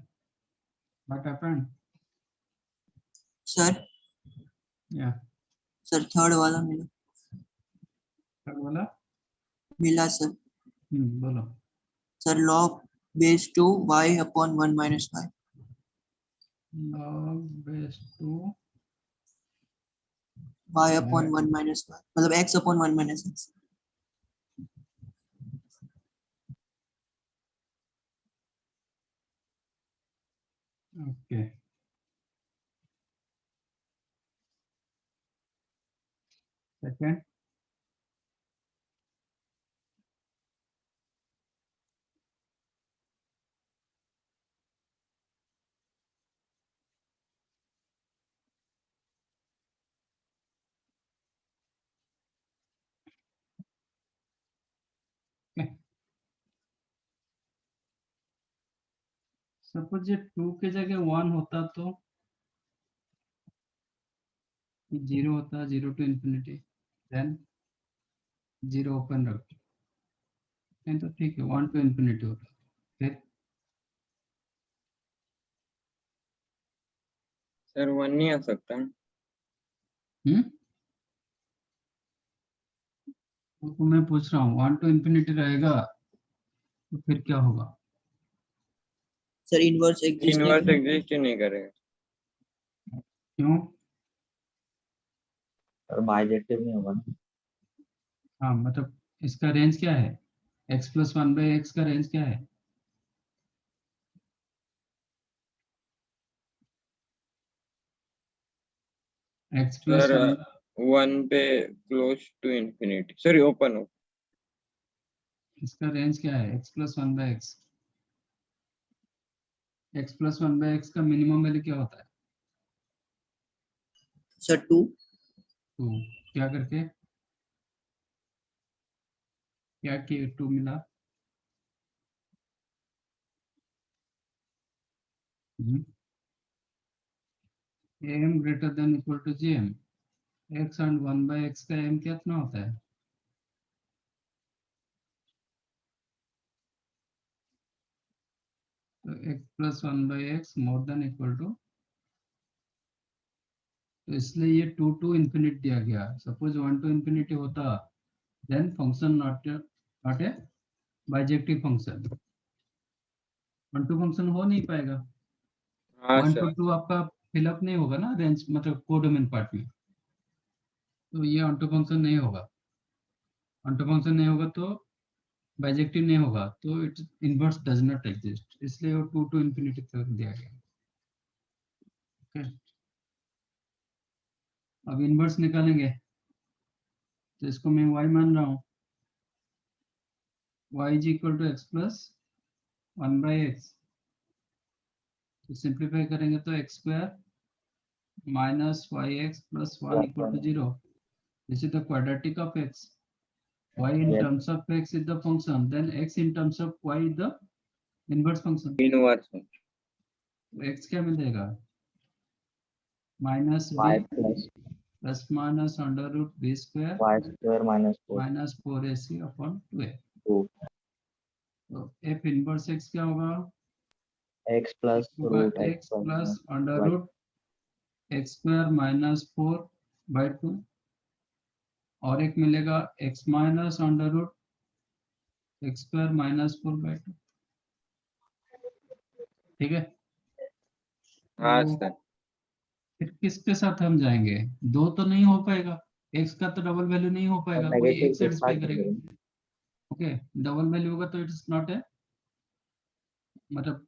A: what happened?
C: Sir
A: Yeah,
C: sir third वाला मिला
A: क्या बोला?
C: मिला सर
A: बोलो.
C: Sir log base 2 y upon 1 minus y
A: Log base 2
C: y upon 1 minus y मतलब x upon 1 minus x.
A: Okay. Second. Okay. Suppose ये 2 के जगह 1 होता तो 0 होता, 0 to infinity, then 0 ओपन रखते, नहीं तो ठीक है 1 to infinity होता. फिर
B: सर 1 नहीं आ सकता.
A: तो मैं पूछ रहा हूँ 1 to infinity रहेगा तो फिर क्या होगा?
C: सर इनवर्स
B: इनवर्स एग्जिस्ट ही नहीं करेगा.
A: क्यों?
D: और बाइजेक्टिव नहीं होगा ना.
A: हाँ मतलब इसका रेंज क्या है? x plus 1 by x का रेंज क्या है? x plus
B: सर
A: 1
B: 1 पे close to infinity, sorry open हो.
A: इसका रेंज क्या है? x plus 1 by x. x plus 1 by x का मिनिमम वैल्यू क्या होता है?
C: सर 2
A: तो क्या करके क्या कि 2 मिला? am greater than equal to gm. x and 1 by x का m कितना होता है? तो x plus 1 by x more than equal to, तो इसलिए ये 2 to infinity दिया गया. सपोज 1 to infinity होता then function not a bijective function. 1 to function हो नहीं पाएगा.
B: हाँ
A: 1
B: सर.
A: to 2 आपका फिलअप नहीं होगा ना रेंज, मतलब कोडोमेन पार्ट में, तो ये ऑन टू फंक्शन नहीं होगा. ऑन टू फंक्शन नहीं होगा तो बाइजेक्टिव नहीं होगा, तो it inverse does not exist, इसलिए वो 2 to infinity तक दिया गया. ओके, अब इनवर्स निकालेंगे तो इसको मैं y मान रहा हूँ. y is equal to x plus 1 by x. तो सिंप्लीफाई करेंगे तो x square minus yx plus 1 equal to 0. This is the quadratic of x. Y in
D: Yes.
A: terms of x is the function, then x in terms of y is the inverse function.
B: Inverse.
A: तो x क्या मिलेगा? Minus
D: y
A: b
D: plus
A: plus minus under root b square
D: y square minus 4
A: minus 4ac upon 2a.
D: 2
A: तो f inverse x क्या होगा?
D: x plus
A: होगा
D: root
A: x plus
D: minus
A: under
D: y.
A: Root x square minus 4 by 2, और एक मिलेगा x minus under root x square minus 4 by 2. ठीक है.
B: हाँ
A: तो
B: सर.
A: फिर किसके साथ हम जाएंगे? 2 तो नहीं हो पाएगा, x का तो डबल वैल्यू नहीं हो पाएगा, कोई
D: नेगेटिव
A: एक
D: के
A: सेटिस्फाई
D: साथ
A: करेगा. ओके, डबल वैल्यू होगा तो इट इज नॉट है, मतलब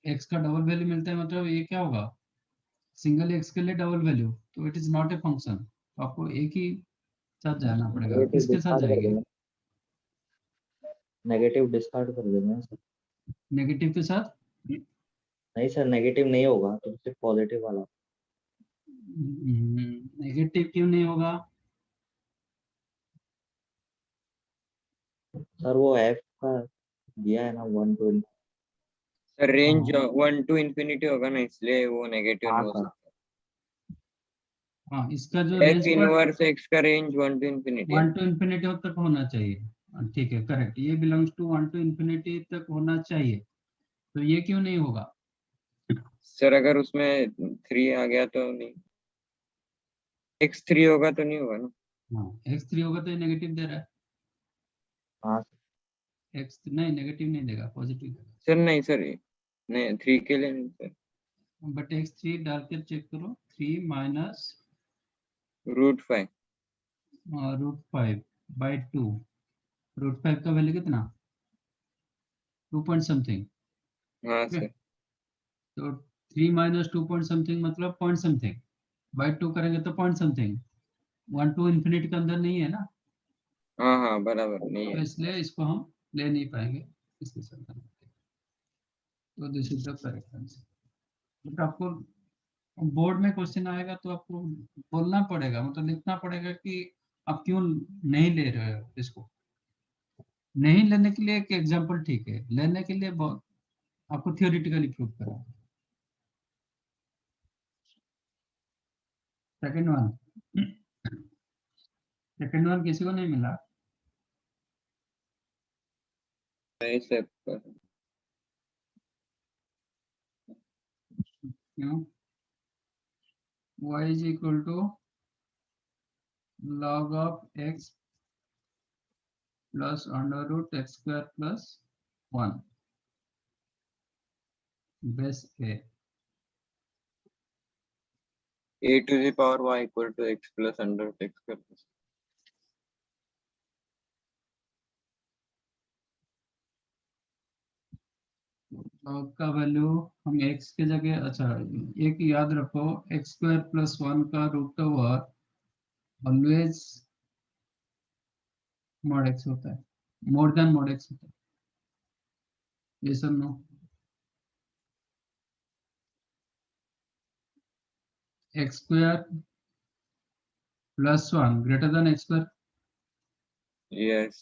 A: x का डबल वैल्यू मिलता है, मतलब ये क्या होगा? सिंगल x के लिए डबल वैल्यू, तो it is not a function. तो आपको एक ही साथ जाना पड़ेगा.
D: नेगेटिव
A: किसके साथ
D: डिस्कार्ड कर
A: जाएंगे?
D: देंगे. नेगेटिव डिस्कार्ड कर देंगे सर.
A: नेगेटिव के साथ
D: नहीं सर, नेगेटिव नहीं होगा तो सिर्फ पॉजिटिव वाला.
A: नेगेटिव क्यों नहीं होगा?
D: सर वो f का दिया है ना 1 to
B: sir range 1 to infinity होगा ना, इसलिए वो नेगेटिव
D: हाँ
B: नहीं हो
D: सर.
B: सकता.
A: हाँ, इसका जो
B: f
A: रेंज पर
B: इनवर्स x का रेंज 1 टू इंफिनिटी है.
A: 1 to infinity तक होना चाहिए. ठीक है, करेक्ट, ये बिलोंग्स टू 1 to infinity तक होना चाहिए. तो ये क्यों नहीं होगा?
B: सर अगर उसमें 3 आ गया तो नहीं, x3 होगा तो नहीं होगा ना।
A: हाँ, x3 होगा तो ये नेगेटिव दे रहा है।
D: हाँ
A: x नहीं, नेगेटिव नहीं देगा, पॉजिटिव देगा।
B: सर नहीं सर, नहीं 3 के लिए नहीं सर,
A: बट x3 डाल के चेक करो, 3 माइनस
B: √5।
A: √5/2। √5 का वैल्यू कितना? 2 पॉइंट समथिंग।
B: हाँ
A: ओके,
B: सर,
A: तो 3 माइनस 2 पॉइंट समथिंग मतलब पॉइंट समथिंग, बाई 2 करेंगे तो पॉइंट समथिंग। 1 टू इन्फिनिटी के अंदर नहीं है ना,
B: हाँ हाँ बराबर नहीं
A: तो
B: है।
A: इसलिए इसको हम ले नहीं पाएंगे इसके साथ। तो this is the correct answer. But आपको बोर्ड में क्वेश्चन आएगा तो आपको बोलना पड़ेगा, मतलब लिखना पड़ेगा कि आप क्यों नहीं ले रहे हो इसको। नहीं लेने के लिए एक एग्जांपल ठीक है, लेने के लिए बहुत आपको थियोरिटिकली प्रूव करा। सेकंड वन, सेकंड वन किसी को नहीं मिला?
B: नहीं सर,
A: क्यों? y is equal to log of x plus under root x square plus 1 base a।
B: a⁴y = x plus √x²।
A: का वैल्यू हम x के जगह, अच्छा एक याद रखो, x² + 1 का root over always mod x होता है, मोर देन mod x होता है। ये सब no, x² + 1 greater than x²,
B: yes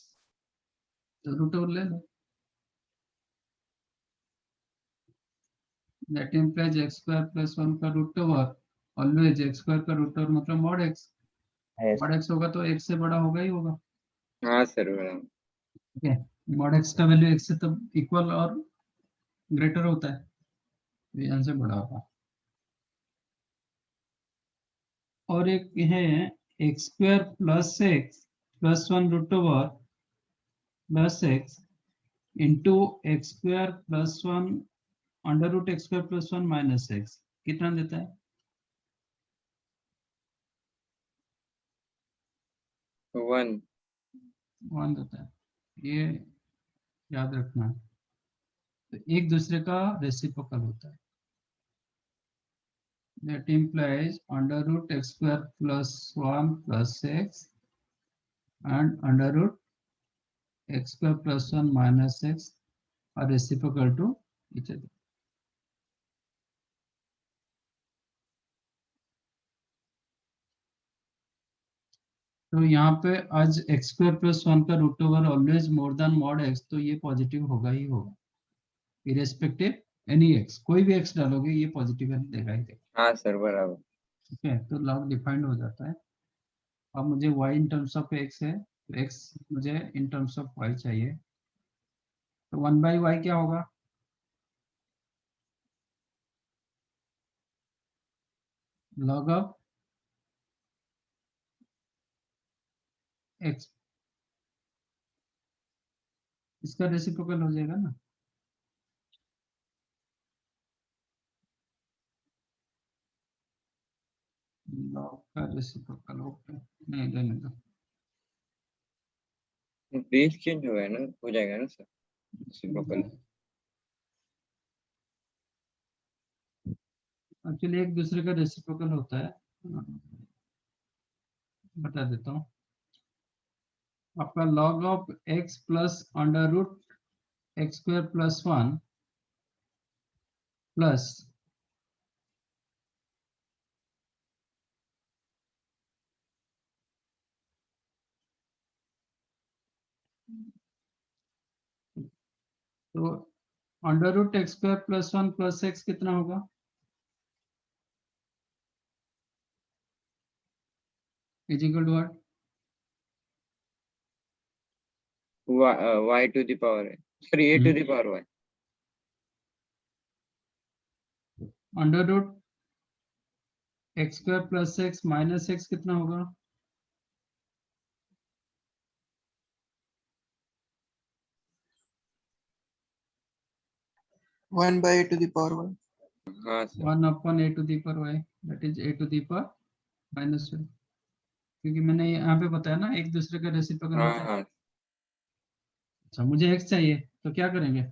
A: तो रूट ओवर ले लो। दैट इम्प्लाइज x² + 1 का रूट ओवर ऑलवेज x² का रूट ओवर मतलब mod x।
D: है
A: mod x होगा तो x से बड़ा होगा ही होगा।
B: हाँ सर बराबर।
A: ठीक है, mod x का वैल्यू x से तब इक्वल और ग्रेटर होता है, तो ये आंसर बड़ा होगा। और एक है x² + x + 1 root over plus x into x² + 1 under root x² + 1 minus x कितना देता है?
B: 1।
A: 1 देता है, ये याद रखना है। तो एक दूसरे का रेसिप्रोकल होता है। That implies under root x² + 1 + x and under root x² + 1 minus x are reciprocal to each other. तो यहाँ पे आज x² + 1 का root over always more than mod x, तो ये पॉजिटिव होगा ही होगा, इरेस्पेक्टिव एनी x, कोई भी x डालोगे ये पॉजिटिव देगा ही देगा।
B: हाँ सर बराबर।
A: ठीक है, तो लॉग डिफाइंड हो जाता है। अब मुझे y in terms of x है, तो x मुझे इन टर्म्स ऑफ y चाहिए, तो 1/y क्या होगा? log ऑफ x, इसका रेसिप्रोकल हो जाएगा ना। log का रेसिप्रोकल ओके, नहीं रहने दो।
B: बेस चेंज हो गया ना, हो जाएगा ना सर रेसिप्रोकल।
A: एक्चुअली एक दूसरे का रेसिप्रोकल होता है, बता देता हूँ। आपका log of x plus under root x² + 1 plus तो under root x² + 1 plus x कितना होगा? Is equal to what?
B: y⁴ है sir, a⁴y।
A: Under root X square plus X minus X कितना होगा?
C: One by two the power one.
B: हाँ sir.
A: 1 upon A to the power Y, that is A to the power minus Y, क्योंकि मैंने यहाँ पे बताया ना एक दूसरे का रेसिप्रोकल
B: हाँ
A: होता है।
B: हाँ
A: अच्छा, मुझे एक्स चाहिए तो क्या करेंगे?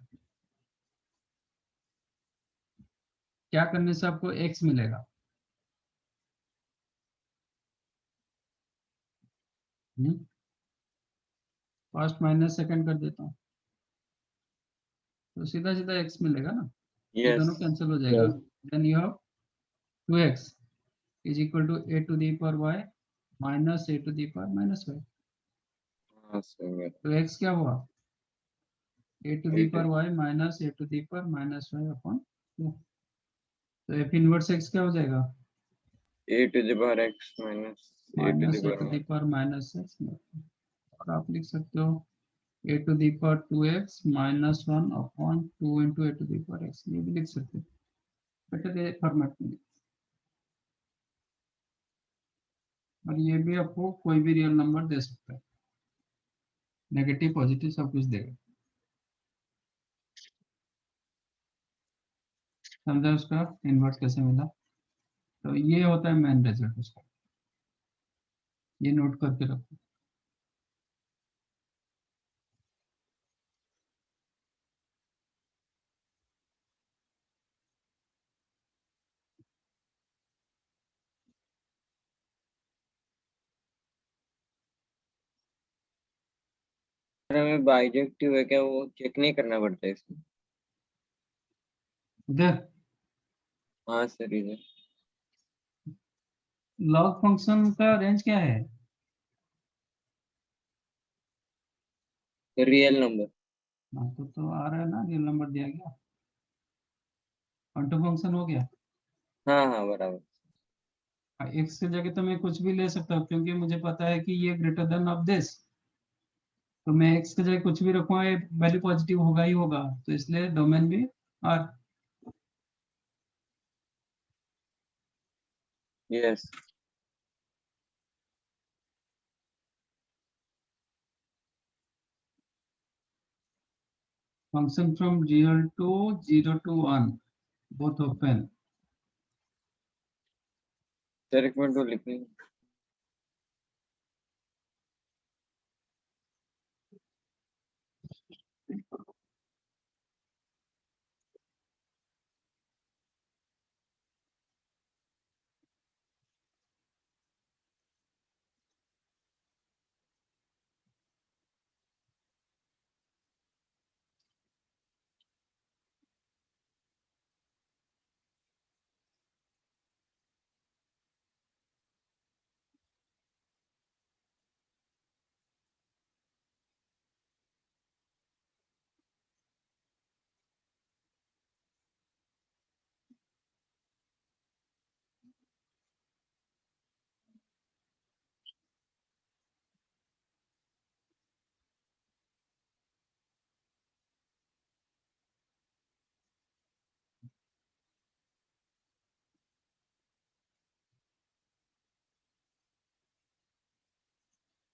A: क्या करने से आपको एक्स मिलेगा? फर्स्ट माइनस सेकंड कर देता हूँ तो सीधा सीधा एक्स मिलेगा ना, ये
B: यस
A: दोनों कैंसिल हो जाएगा। Then you have 2x is equal to A to the power Y minus A to the power minus Y.
B: हाँ सर।
A: तो x क्या हुआ? A to the power Y minus A to the power minus Y upon 2। तो F inverse x क्या हो जाएगा?
B: A to the power X minus A to
A: minus
B: the
A: A to the
B: power
A: power minus X. और आप लिख सकते हो A to the power 2x minus 1 upon 2 into A to the power x, ये भी लिख सकते हो, बेटर फॉर्मेट में। और ये भी आपको कोई भी रियल नंबर दे सकता है, नेगेटिव पॉजिटिव सब कुछ देगा। समझा उसका इन्वर्स कैसे मिला? तो ये होता है मेन रिजल्ट उसका, ये नोट करके रखो।
B: सर हमें बाइजेक्टिव है क्या, वो चेक नहीं करना पड़ता है इसमें?
A: इधर
B: हाँ सर इधर
A: लॉग फंक्शन का रेंज क्या है?
B: Real number.
A: हाँ तो आ रहा है ना, रियल नंबर दिया गया, ऑटो फंक्शन हो गया।
B: हाँ हाँ बराबर।
A: एक्स की जगह तो मैं कुछ भी ले सकता हूँ, क्योंकि मुझे पता है कि ये ग्रेटर देन ऑफ दिस, तो मैं एक्स की जगह कुछ भी रखूंगा ये वैल्यू पॉजिटिव होगा ही होगा, तो इसलिए डोमेन भी R.
B: Yes
A: function from 0 to 1 both open।
B: Sir एक मिनट वो लिखेंगे।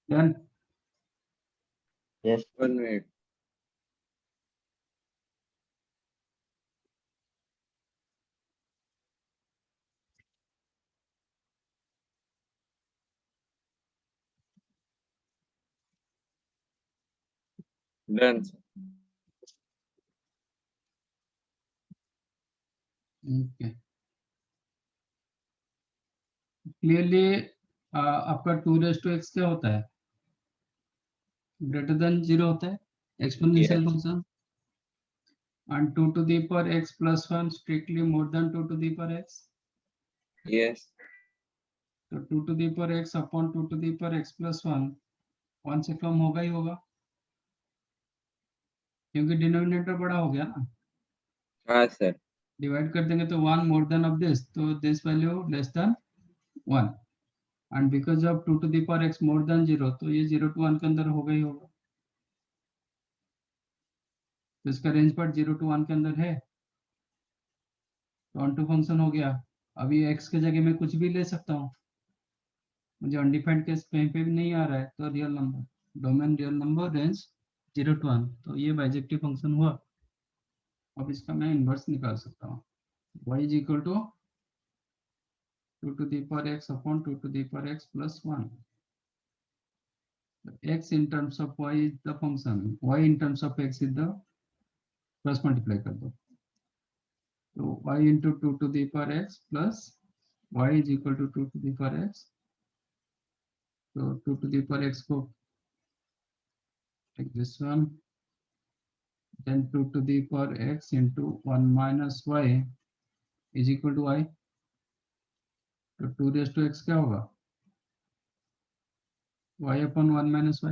A: Done.
D: Yes
B: 1 minute. Done sir.
A: Okay, clearly आपका 2 raised to x क्या होता है? ग्रेटर देन 0 होता है, exponential
B: yes
A: function. and 2 to the power x plus 1 strictly more than 2 to the power x,
B: yes
A: तो 2 to the power x upon 2 to the power x plus 1 1 से कम होगा ही होगा, क्योंकि डिनोमिनेटर बड़ा हो गया ना।
B: हाँ सर।
A: डिवाइड कर देंगे तो 1 more than of this, तो this value less than 1, and because of 2 to the power x more than 0, तो ये 0 to 1 के अंदर होगा ही होगा, तो इसका रेंज पार्ट 0 to 1 के अंदर है। तो ऑन टू फंक्शन हो गया। अभी एक्स के जगह मैं कुछ भी ले सकता हूँ, मुझे अनडिफाइंड केस कहीं पे भी नहीं आ रहा है, तो real number, domain real number, range 0 to 1, तो ये बाइजेक्टिव फंक्शन हुआ। अब इसका मैं इन्वर्स निकाल सकता हूँ, y is equal to 2 to the power x upon 2 to the power x plus 1. X in terms of y is the function, y in terms of x is the plus multiply कर दो, तो y into 2 to the power x plus y is equal to 2 to the power x, तो 2 to the power x को take this one, then 2 to the power x into 1 minus y is equal to y, तो 2 raised to x क्या होगा, y upon 1 minus y,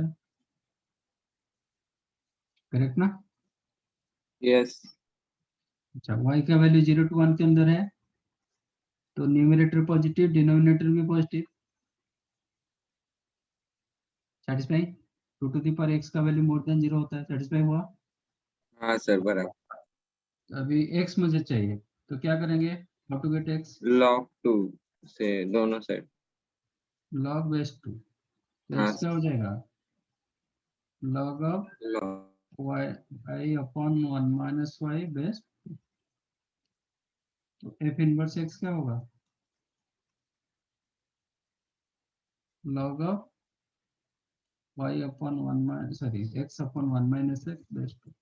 A: correct ना?
B: Yes
A: अच्छा, y का value 0 to 1 के अंदर है, तो न्यूमरेटर पॉजिटिव, डिनोमिनेटर भी positive, satisfy. 2 to the power x का वैल्यू मोर देन 0 होता है, सेटिस्फाई हुआ।
B: हाँ सर बराबर।
A: अभी x मुझे चाहिए, तो क्या करेंगे, how to get x,
B: log 2 से दोनों साइड।
A: log बेस 2, तो
B: हाँ
A: x क्या हो जाएगा, log of
B: log
A: y upon 1 minus y base, तो f इनवर्स x क्या होगा, log of y upon 1 minus, sorry x upon 1 minus x base 2।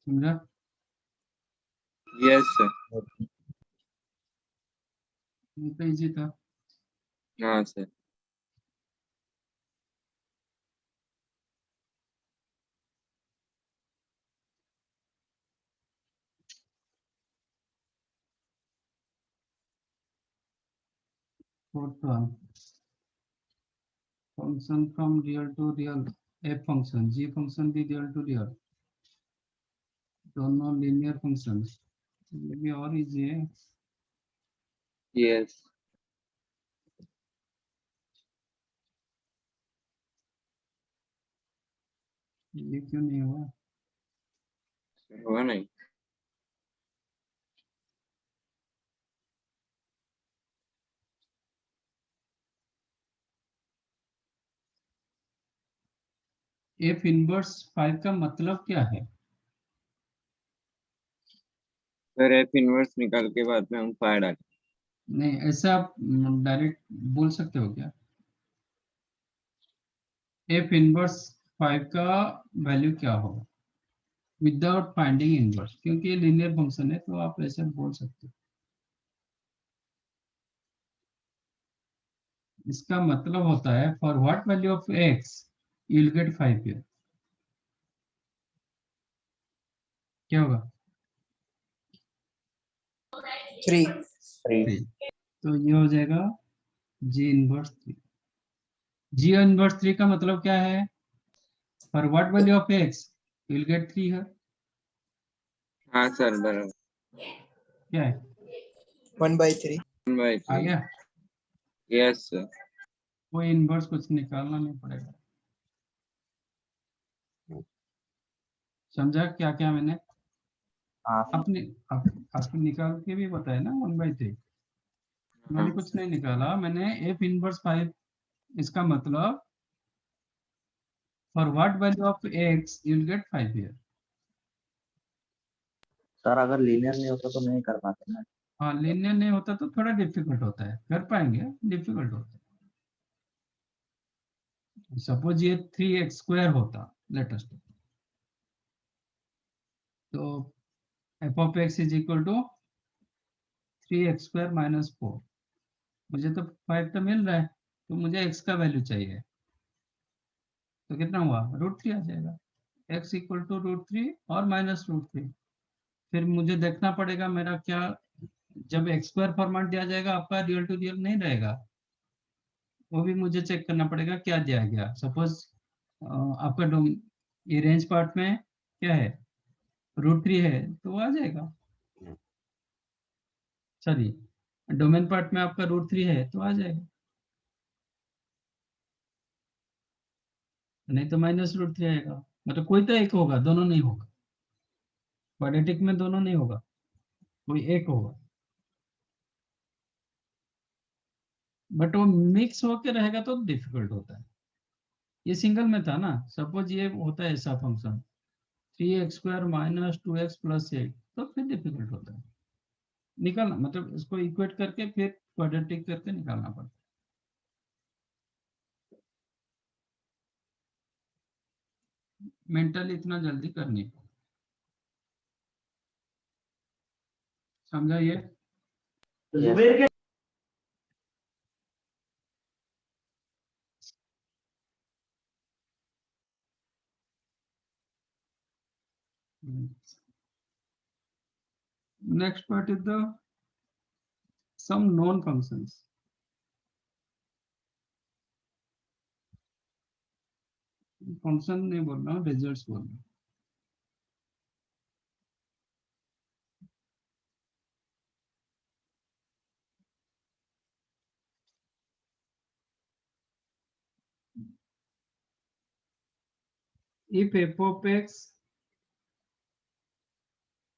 A: समझा?
B: Yes sir.
A: ये तो इजी था।
B: हाँ sir.
A: Fourth one, function from real to real, f function, g function भी real to real, दोनों linear functions, ये भी और easy है।
B: यस
A: ये क्यों नहीं हुआ,
B: हुआ नहीं।
A: f इनवर्स 5 का मतलब क्या है,
B: सर एफ इनवर्स निकाल के बाद में हम 5 डालें।
A: नहीं ऐसा आप डायरेक्ट बोल सकते हो क्या, f इनवर्स 5 का वैल्यू क्या होगा विदाउट फाइंडिंग इनवर्स, क्योंकि ये लीनियर फंक्शन है, तो आप ऐसे बोल सकते हो। इसका मतलब होता है for what value of x you will gate 5 here, क्या होगा,
C: 3
D: 3
A: तो ये हो जाएगा g इनवर्स 3। g इनवर्स 3 का मतलब क्या है, for what value of x you will gate 3 here,
B: हाँ सर बराबर।
A: क्या है,
C: 1/3
A: आ गया,
B: यस सर।
A: कोई इनवर्स कुछ निकालना नहीं पड़ेगा। समझा क्या क्या मैंने,
D: हाँ
A: आपने आपने निकाल के भी बताया ना 1/3, मैंने कुछ नहीं निकाला, मैंने f इनवर्स 5, इसका मतलब for what value of x you will gate 5 here.
D: Sir, अगर लीनियर नहीं होता तो नहीं कर पाते ना।
A: हाँ, लीनियर नहीं होता तो थोड़ा डिफिकल्ट होता है, कर पाएंगे, डिफिकल्ट होता है। सपोज ये 3x² होता, लेटेस्ट, तो f of x is equal to 3x² minus 4, मुझे तो 5 तो मिल रहा है, तो मुझे x का वैल्यू चाहिए, तो कितना हुआ, √3 आ जाएगा, x इक्वल टू √3 और माइनस √3। फिर मुझे देखना पड़ेगा मेरा क्या, जब x² फॉर्मेट दिया जाएगा आपका रियल टू रियल नहीं रहेगा, वो भी मुझे चेक करना पड़ेगा क्या दिया गया। सपोज आपका ये रेंज पार्ट में क्या है, √3 है, तो वो आ जाएगा। चलिए डोमेन पार्ट में आपका √3 है तो आ जाएगा, नहीं तो -√3 आएगा। मतलब कोई तो एक होगा, दोनों नहीं होगा, क्वाड्रेटिक में दोनों नहीं होगा, कोई एक होगा। बट वो मिक्स होके रहेगा तो डिफिकल्ट होता है। ये सिंगल में था ना, सपोज ये होता है ऐसा फंक्शन 3x² - 2x + 8, तो फिर डिफिकल्ट होता है निकालना, मतलब इसको इक्वेट करके फिर क्वाड्रेटिक करके निकालना पड़ता है। मेंटली इतना जल्दी कर नहीं पाओ, समझा ये?
D: Yes.
A: Next part is the some known functions. Function नहीं बोल रहा हूँ, रिजल्ट्स बोल रहा हूँ। If f of x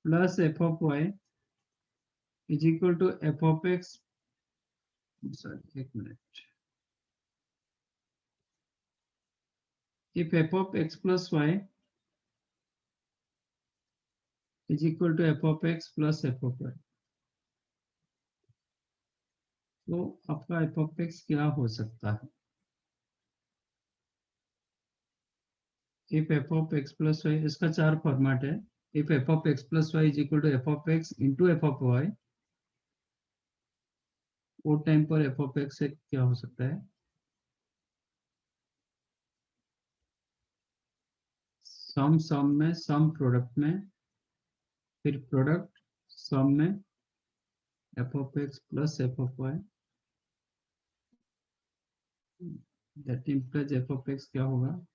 A: plus f of y is equal to f of x, sorry, एक minute, if f of x plus y is equal to f of x plus f of y, तो आपका f of x क्या हो सकता है? If f of x plus y, इसका 4 format है। If f of x plus y is equal to f of x into f of y, वो time पर f of x से क्या हो सकता है? सम में, सम प्रोडक्ट में, फिर प्रोडक्ट सम में f of x plus f of y, that implies f of x क्या होगा?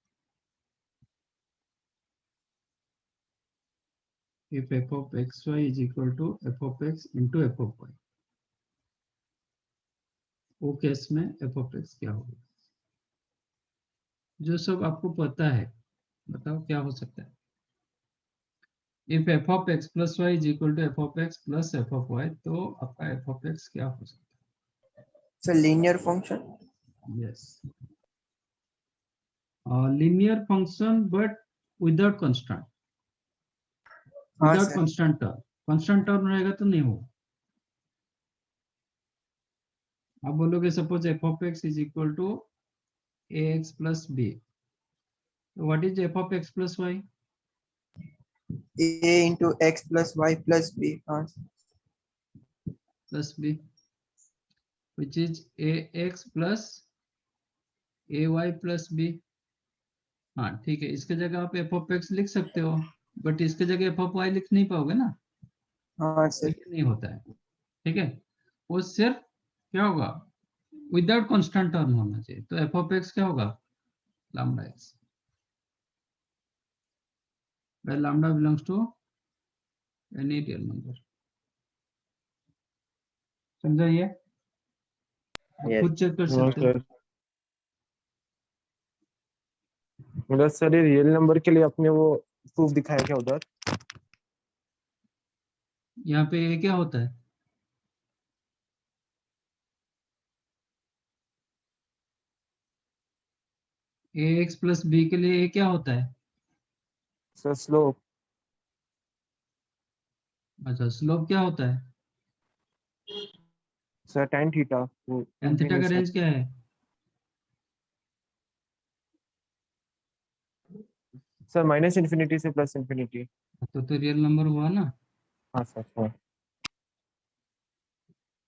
A: If f of xy is equal to f of x into f of y, वो केस में f of x क्या होगा? जो सब आपको पता है बताओ क्या हो सकता है? If f of x plus y is equal to f of x plus f of y, तो आपका f of x क्या हो सकता है?
C: So linear function.
A: Yes. Linear function but without constant.
C: हाँ
A: Without
C: sir,
A: constant term. Constant term रहेगा तो नहीं होगा। आप बोलोगे suppose f of x is equal to ax plus b. What is f of x plus y?
C: a into x plus y plus b. हाँ
A: Plus b, which is ax plus ay plus b. हाँ ठीक है, इसके जगह आप f of x लिख सकते हो, बट इसके जगह f of y लिख नहीं पाओगे ना,
C: हाँ
A: तो
C: सर,
A: ये नहीं होता है। ठीक है, वो सिर्फ क्या होगा, विदाउट कांस्टेंट टर्म होना चाहिए। तो f of x क्या होगा, lambda x, where lambda belongs to any real number। समझा ये? आप
D: Yes.
A: खुद चेक कर
E: हाँ
A: सकते हो।
E: सर, मतलब सर ये रियल नंबर के लिए आपने वो प्रूफ दिखाया क्या उधर?
A: यहाँ पे ये क्या होता है, ax प्लस b के लिए ये क्या होता है?
E: Sir slope.
A: अच्छा, स्लोप क्या होता है?
E: सर tan थीटा वो
A: tan थीटा का
E: continuous है।
A: रेंज क्या है?
E: सर -∞ से +∞।
A: तो रियल नंबर हुआ ना।
E: हाँ सर, हाँ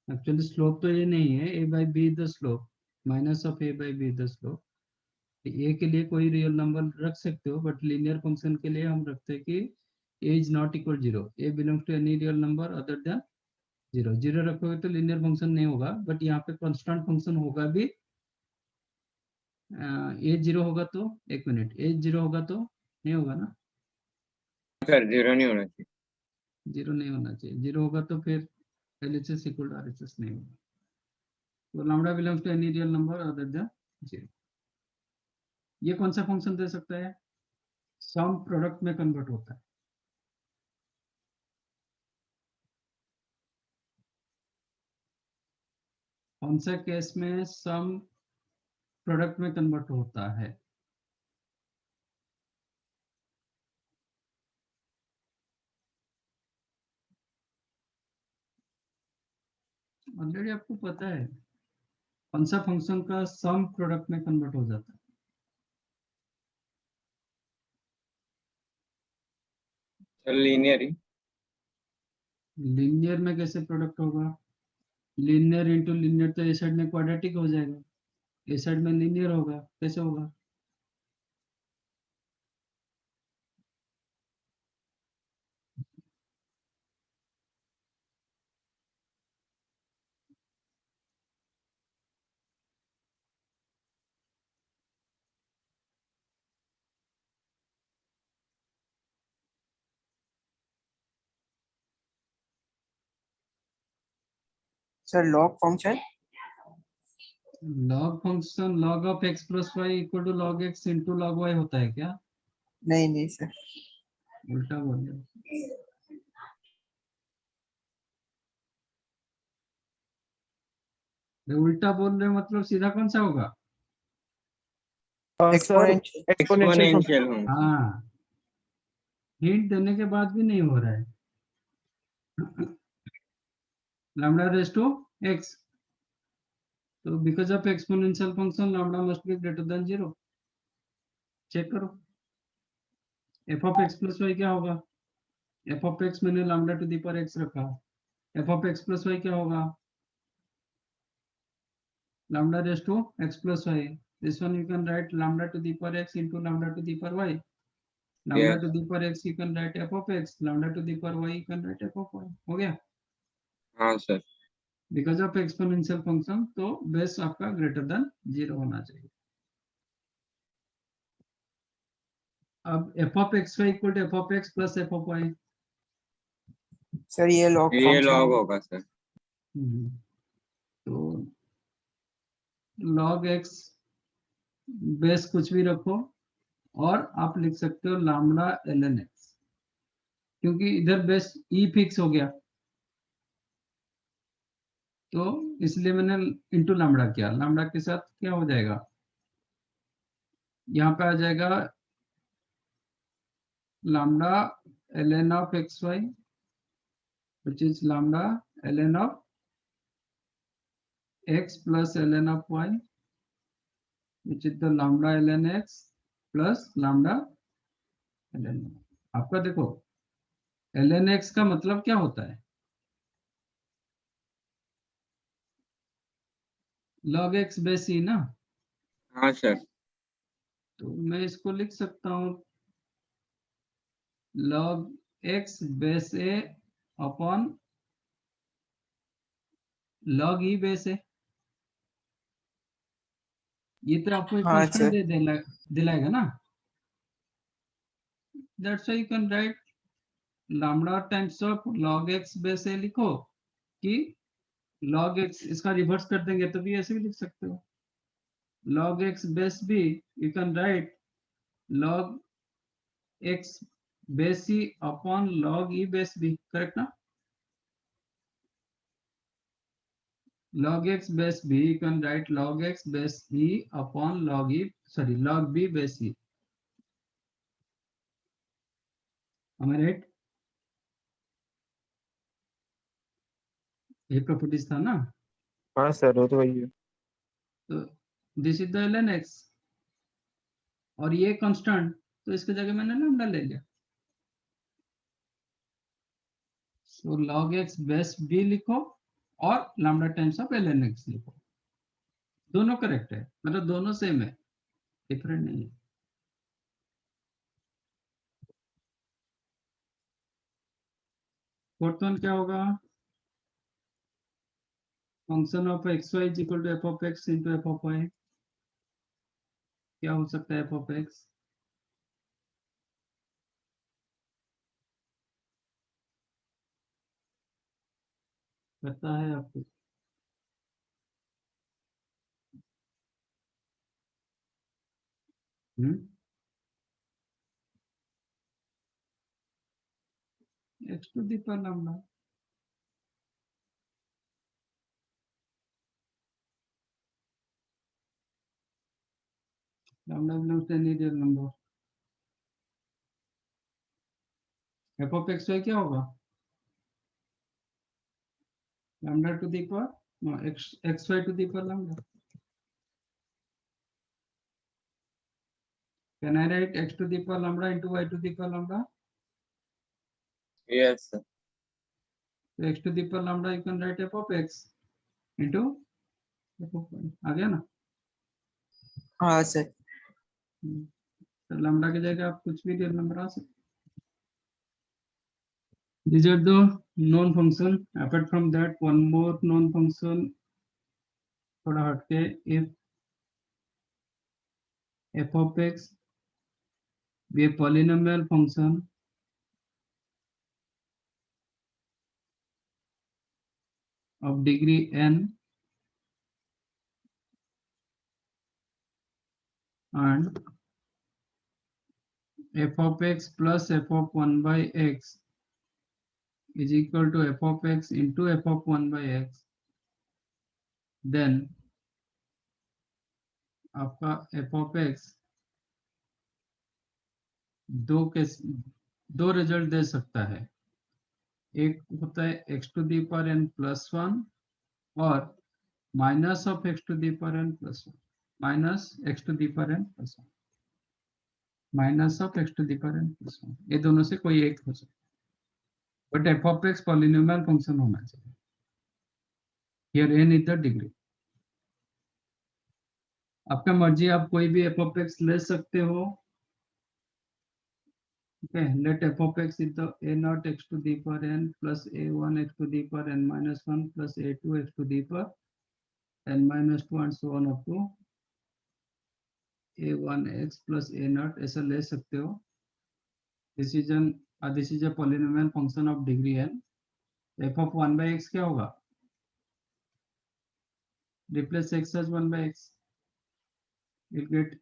A: एक्चुअली स्लोप तो ये नहीं है, a by b the slope, minus of a by b the slope. a के लिए कोई रियल नंबर रख सकते हो, बट लीनियर फंक्शन के लिए हम रखते हैं कि a is not equal 0, a belongs to any real number other than 0। 0 रखोगे तो लीनियर फंक्शन नहीं होगा, बट यहाँ पे कांस्टेंट फंक्शन होगा भी। a 0 होगा तो, एक मिनट, a 0 होगा तो नहीं होगा ना,
B: सर 0 नहीं होना चाहिए।
A: 0 नहीं होना चाहिए। 0 होगा तो फिर LHS इक्वल टू RHS नहीं होगा। तो lambda belongs to any real number other than 0। ये कौन सा फंक्शन दे सकता है? सम प्रोडक्ट में कन्वर्ट होता है। कौन सा केस में सम प्रोडक्ट में कन्वर्ट होता है? ऑलरेडी आपको पता है कौन सा फंक्शन का सम प्रोडक्ट में कन्वर्ट हो जाता है।
B: सर लीनियर ही।
A: लीनियर में कैसे प्रोडक्ट होगा? लीनियर इंटू लीनियर तो ए साइड में क्वाड्रेटिक हो जाएगा, ए साइड में लीनियर होगा, कैसे होगा?
C: Sir log function
A: log function log of x plus Y equal to log x into log y होता है क्या?
C: नहीं नहीं सर,
A: उल्टा बोल रहे हो। ये उल्टा बोल रहे हो मतलब सीधा कौन सा होगा?
E: Sir
C: exponential.
E: एक्सपोनेंशियल
B: एक्सपोनेंशियल होंगे।
A: हाँ, हिंट देने के बाद भी नहीं हो रहा है। lambda raised to x, तो because of exponential function lambda must be greater than 0। Check करो f of x plus Y क्या होगा? f ऑफ x मैंने lambda to the power x रखा, f of x plus Y क्या होगा? lambda raised to x plus y. This one you can write lambda to the power x into lambda to the power y. Lambda
B: Yes.
A: to the power x you can write f of x, lambda to the power y you can write f of y. हो गया?
B: हाँ sir.
A: Because of exponential function तो base आपका greater than 0 होना चाहिए। अब f of x y equal to f of x plus f of y।
C: Sir ये log
B: ये
C: फंक्शन
B: लॉग होगा सर।
A: तो log x बेस कुछ भी रखो और आप लिख सकते हो लैम्डा ln x, क्योंकि इधर बेस e फिक्स हो गया तो इसलिए मैंने इंटू लैम्डा किया। लैम्डा के साथ क्या हो जाएगा? यहाँ पे आ जाएगा lambda ln of x y which is lambda ln of x plus ln of y which is the lambda ln x plus lambda ln y। आपका देखो ln x का मतलब क्या होता है? log x बेस e ना,
B: हाँ sir.
A: तो मैं इसको लिख सकता हूँ log x base a upon log e base a। ये तो आपको एक
C: हाँ
A: कांस्टेंट
C: सर।
A: दिलाएगा ना। That's why you can right lambda times of log x base a लिखो कि log x इसका रिवर्स कर देंगे तो भी ऐसे भी लिख सकते हो। log x base b you can right log x base c upon log e base b, correct ना? log x base b you can write log x base e upon log e, sorry, log b base e. Am I right? ये properties था ना।
E: हाँ sir वो तो वही है।
A: तो this is the ln x और ये कांस्टेंट, तो इसके जगह मैंने लैम्डा ले लिया। सो log x बेस b लिखो और lambda times of ln x लिखो। दोनों करेक्ट है, मतलब दोनों सेम है, डिफरेंट नहीं है। फोर्थ वन क्या होगा? Function of x y is equal to f of x into f of y. क्या हो सकता है एफ ऑफ एक्स? पता है आपको? X to the power lambda. Lambda belongs to any real number. F of x Y क्या होगा? Lambda to the power X Y to the power lambda. Can I write X to the power lambda into Y to the power lambda?
B: Yes, sir.
A: तो X to the power lambda you can write F of X into F of Y. आ गया ना?
C: हाँ sir.
A: तो lambda की जगह आप कुछ भी रियल नंबर आ सकते। These are the known function. Apart from that, one more known function थोड़ा हटके, if f of x be a polynomial function of degree n and f of x plus f of 1 by x is equal to f of x into f of 1 by x, then आपका f of x दो result दे सकता है। एक होता है x to the power n plus 1 और minus of x to the power n plus 1, minus x to the power n plus 1, minus of x to the power n plus 1। ये दोनों से कोई एक हो सकता है, but f of x polynomial function होना चाहिए। Here n is the degree. आपका मर्जी, आप कोई भी f of x ले सकते हो। Okay, let f of x is the a naught x to the power n plus a1 x to the power n minus 1 plus a2 x to the power n minus 2 and so on up to a1 x plus a naught, ऐसा ले सकते हो। This is a polynomial function of degree n। f of 1 by x क्या होगा? Replace x as 1 by x, you'll get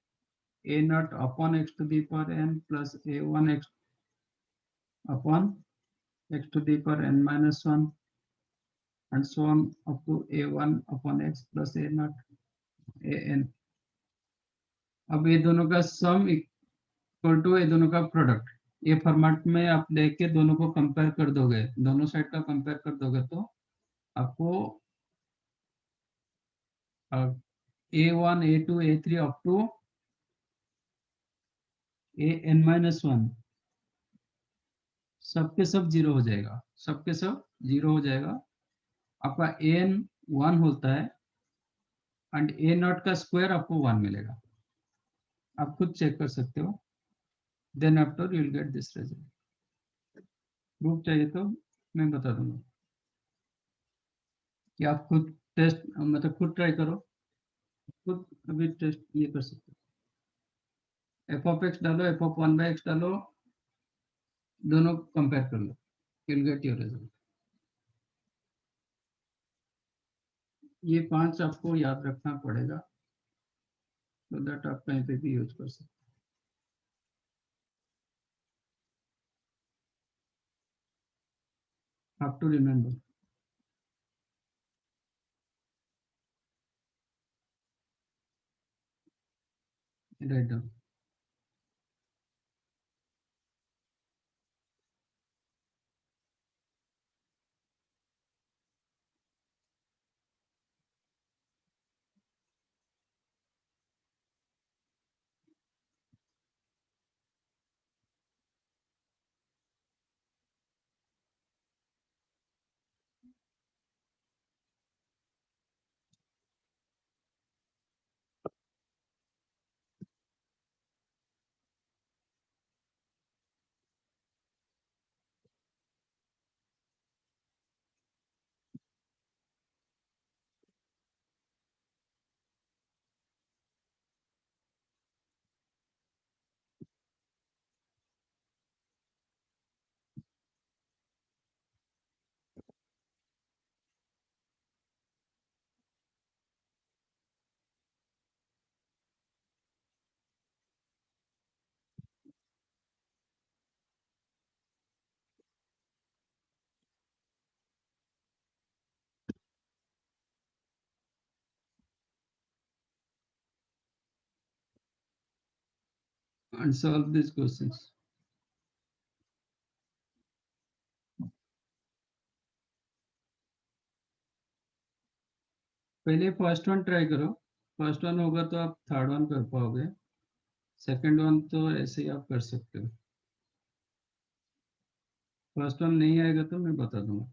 A: a naught upon x to the power n plus a1 x upon x to the power n minus 1 and so on up to a1 upon x plus a naught an। अब ये दोनों का sum equal to ये दोनों का product, ये format में आप लेके दोनों को कंपेयर कर दोगे, दोनों साइड का कंपेयर कर दोगे तो आपको a1 a2 a3 up to an minus 1 सबके सब जीरो हो जाएगा, सबके सब जीरो हो जाएगा। आपका an 1 होता है एंड a नॉट का स्क्वायर आपको 1 मिलेगा। आप खुद चेक कर सकते हो। Then after you will get this result. Proof चाहिए तो मैं बता दूंगा कि आप खुद टेस्ट, मतलब खुद ट्राई करो, खुद अभी टेस्ट ये कर सकते हो। एफ ऑफ एक्स डालो, एफ ऑफ 1 बाई एक्स डालो, दोनों कंपेयर कर लो, you will get your result. ये 5 आपको याद रखना पड़ेगा, so that आप कहीं पे भी यूज कर सकते हो। have to remember। write down। and solve these questions. पहले फर्स्ट वन ट्राई करो, फर्स्ट वन होगा तो आप थर्ड वन कर पाओगे, सेकंड वन तो ऐसे ही आप कर सकते हो, फर्स्ट वन नहीं आएगा तो मैं बता दूंगा।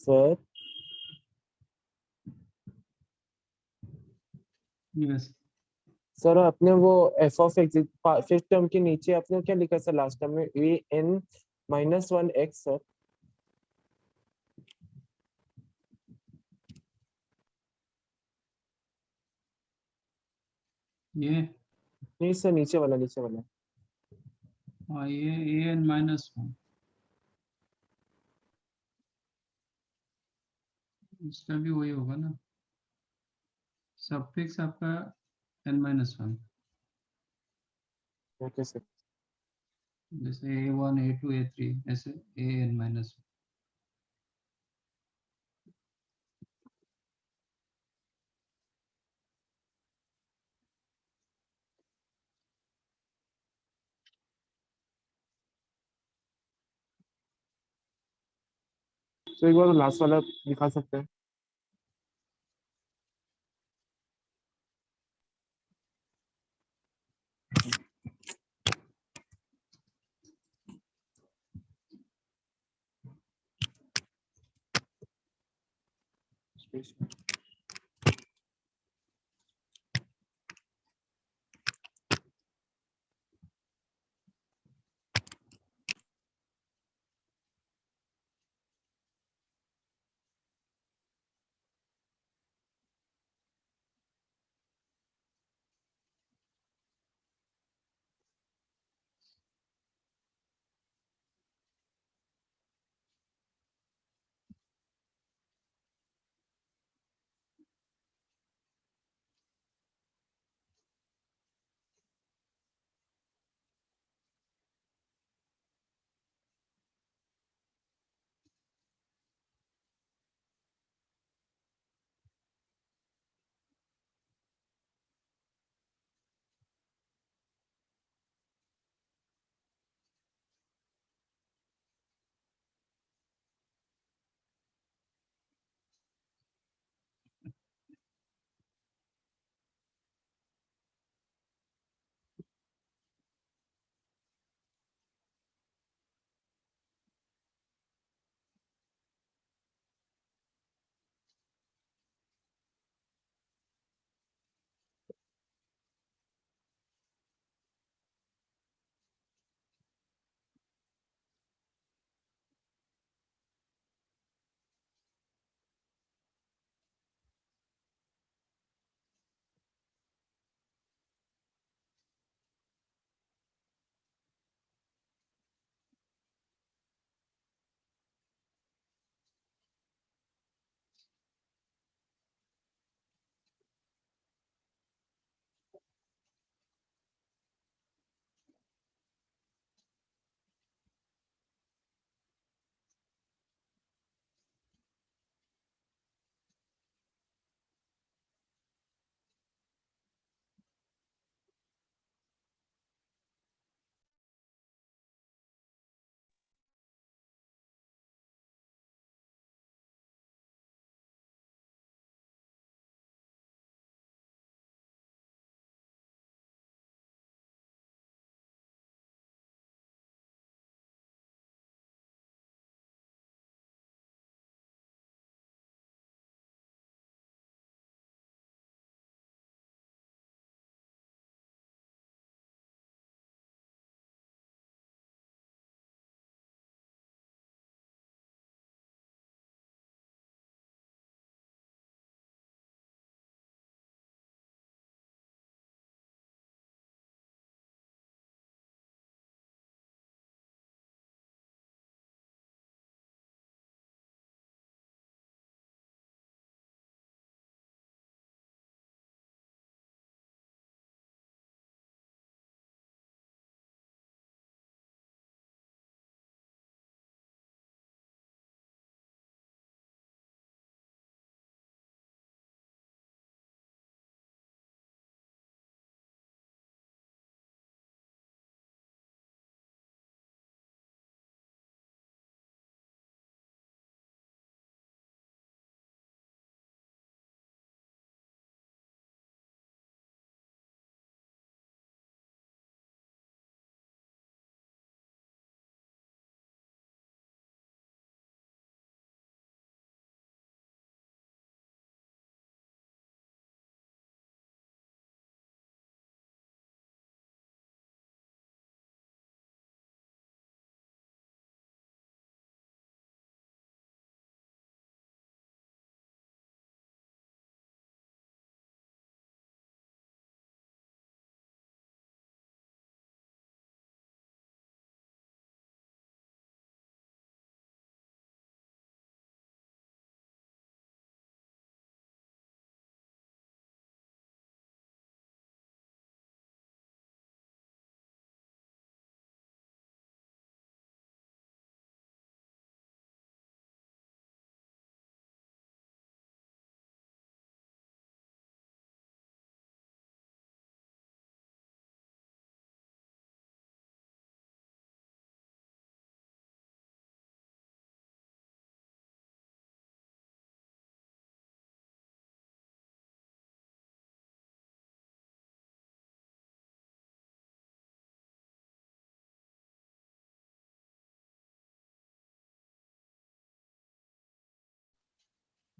E: सर
A: यस
E: सर आपने वो F of x fifth term के नीचे आपने क्या लिखा सर लास्ट टर्म में ए एन -1 एक्स सर।
A: ये
E: नहीं सर नीचे वाला नीचे वाला।
A: हाँ ये ए एन -1 इसका भी वही होगा ना, सफिक्स आपका n-1
E: ओके सर।
A: जैसे A1 A2 A3 ऐसे an-1।
E: तो एक बार लास्ट वाला दिखा सकते हैं।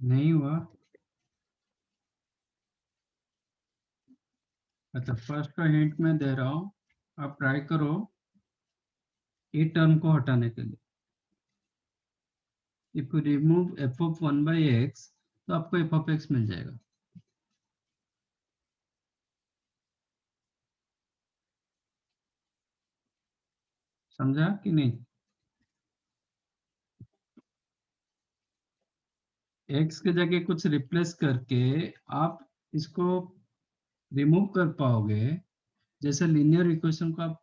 A: नहीं हुआ। अच्छा, फर्स्ट का हिंट मैं दे रहा हूँ, आप ट्राई करो ये टर्म को हटाने के लिए। If you remove F of 1/x तो आपको एफ ऑफ एक्स मिल जाएगा। समझा कि नहीं? एक्स के जगह कुछ रिप्लेस करके आप इसको रिमूव कर पाओगे। जैसे लीनियर इक्वेशन को आप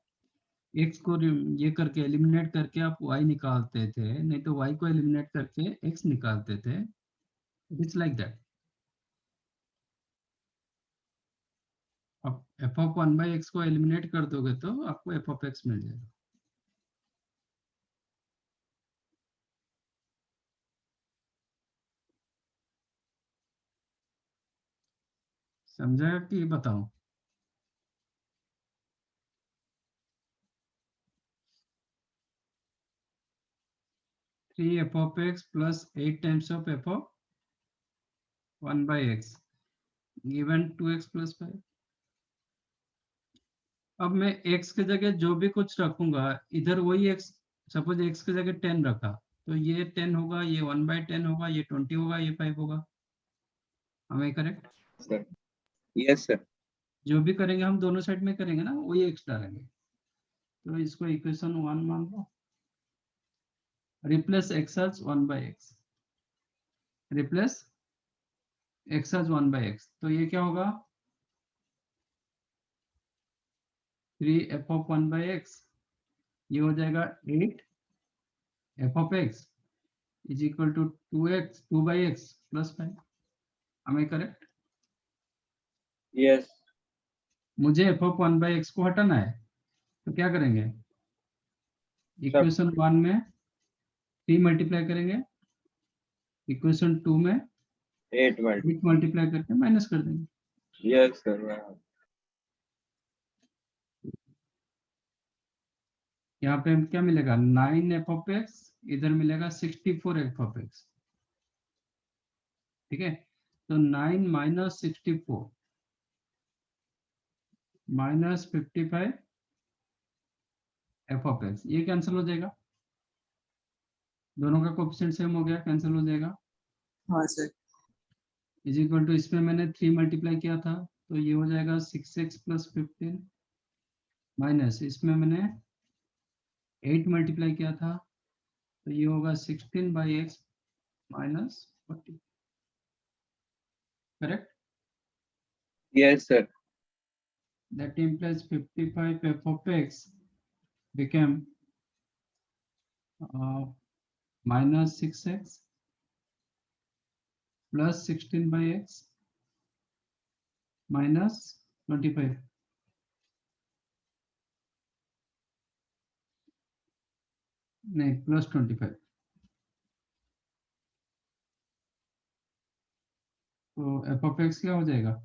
A: एक्स को ये करके एलिमिनेट करके आप वाई निकालते थे, नहीं तो वाई को एलिमिनेट करके एक्स निकालते थे। It's like that. आप एफ ऑफ 1/x को एलिमिनेट कर दोगे तो आपको एफ ऑफ एक्स मिल जाएगा। समझा कि बताऊं? Three F of x plus 8 times of F of 1/x given 2x plus 5। अब मैं x के जगह जो भी कुछ रखूंगा, इधर वही x, सपोज x के जगह 10 रखा तो ये 10 होगा, ये 1/10 होगा, ये 20 होगा, ये 5 होगा। हमें करेक्ट?
B: Sir yes sir.
A: जो भी करेंगे हम दोनों साइड में करेंगे ना, वही x डालेंगे। तो इसको इक्वेशन 1 मान लो। Replace x as 1/x, replace x as 1/x, तो ये क्या होगा? 3 f of 1/x, ये हो जाएगा 8 f of x is equal to 2/x plus 5। हमें करेक्ट?
B: यस
A: मुझे f of 1/x को हटाना है, तो क्या करेंगे? इक्वेशन 1 में 3 मल्टीप्लाई करेंगे, इक्वेशन 2 में
B: 8 मल्टी।
A: 8 मल्टीप्लाई करके माइनस कर देंगे।
B: Yes sir.
A: यहाँ पे क्या मिलेगा? 9 f of x, इधर मिलेगा 64 f of x। ठीक है, तो 9 minus 64 minus 55 f of x, ये कैंसिल हो जाएगा। दोनों का कोएफिशिएंट सेम हो गया, कैंसिल हो जाएगा।
C: हाँ सर।
A: इज इक्वल टू, इसमें मैंने 3 मल्टीप्लाई किया था तो ये हो जाएगा 6x प्लस 15, माइनस इसमें मैंने 8 मल्टीप्लाई किया था तो ये होगा 16/x minus 40। Correct?
B: Yes sir.
A: That implies 55 f of x became minus 6x plus 16/x minus 25। नहीं, प्लस 25। तो f of x क्या हो जाएगा?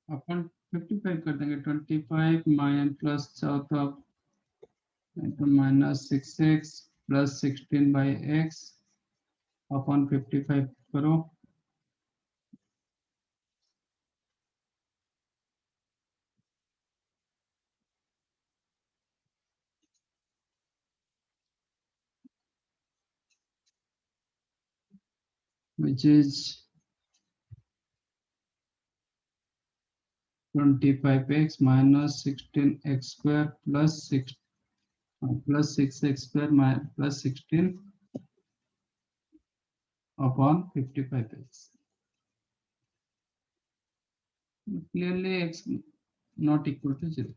A: अपन 55 कर देंगे, 25 माइनस प्लस चौथा तो माइनस 6x प्लस 16/x अपन 55 करो। Which is 25x minus 16x square plus 6x square plus 16 upon 55x. Clearly x not equal to 0,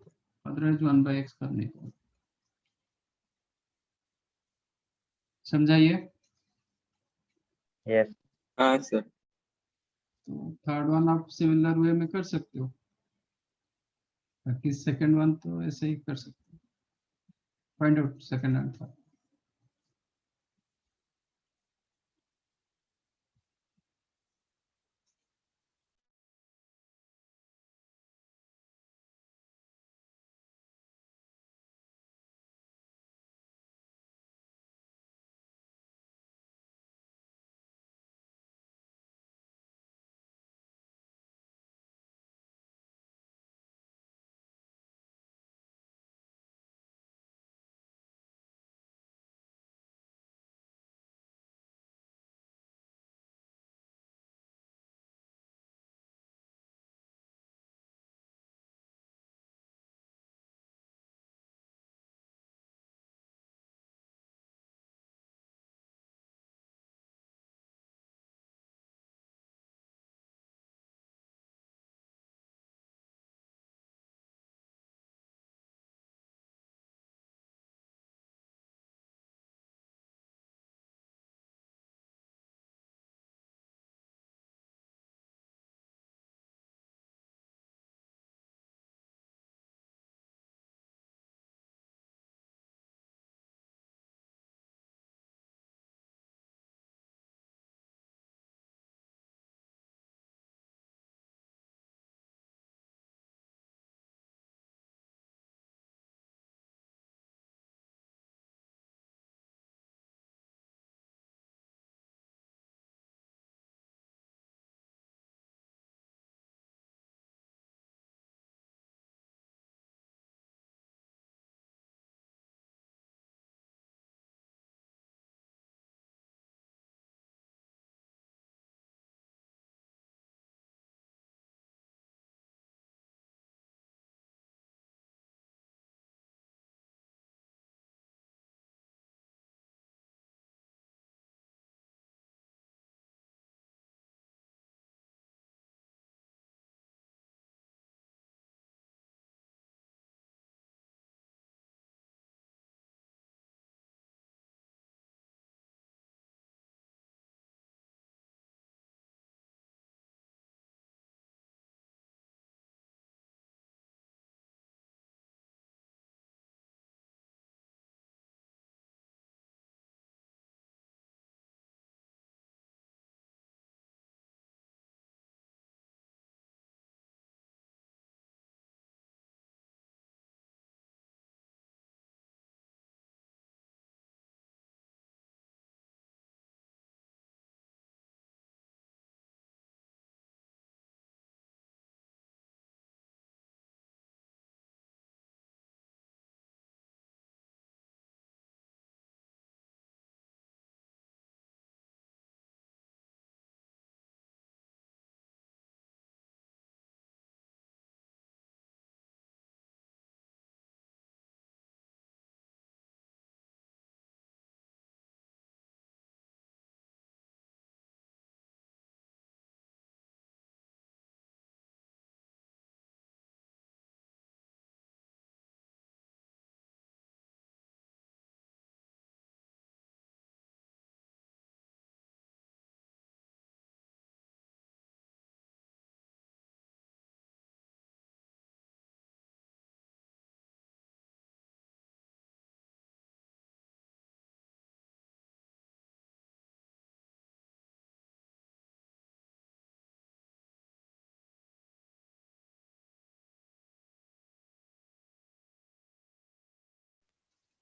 A: otherwise 1/x करने को। समझाइए?
D: यस
B: हाँ सर।
A: तो थर्ड वन आप सिमिलर वे में कर सकते हो, बाकी सेकंड वन तो ऐसे ही कर सकते हो। Find out second and third.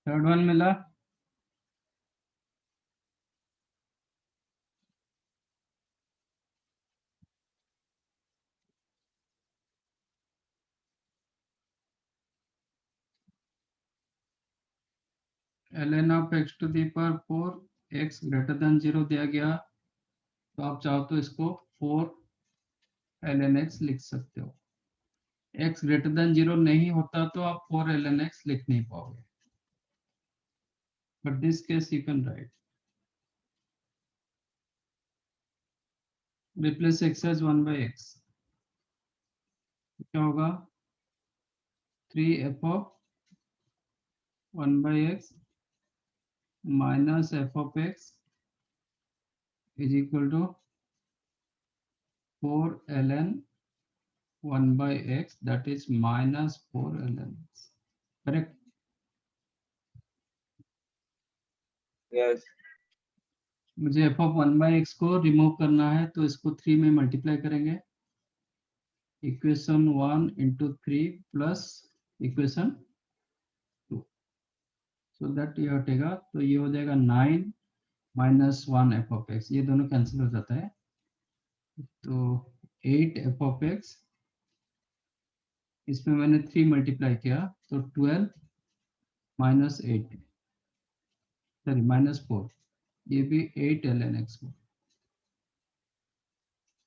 A: Third one मिला। ln of x to the power 4 x greater than 0 दिया गया, तो आप चाहो तो इसको 4 ln x लिख सकते हो। x ग्रेटर देन 0 नहीं होता तो आप 4 ln x लिख नहीं पाओगे, but this case you can write. Replace x as 1 by x, क्या होगा 3f of 1 by x minus f of x is equal to 4 ln 1 by x, that is minus 4 ln x, correct?
B: Yes
A: मुझे f of 1 by x को remove करना है, तो इसको 3 में multiply करेंगे। Equation 1 into 3 plus equation 2, so that ये हटेगा, तो ये हो जाएगा 9 minus 1 f of x, ये दोनों कैंसिल हो जाता है, तो 8 f of x, इसमें मैंने 3 मल्टीप्लाई किया तो 12 minus 8, सॉरी minus 4, ये भी 8 ln x को,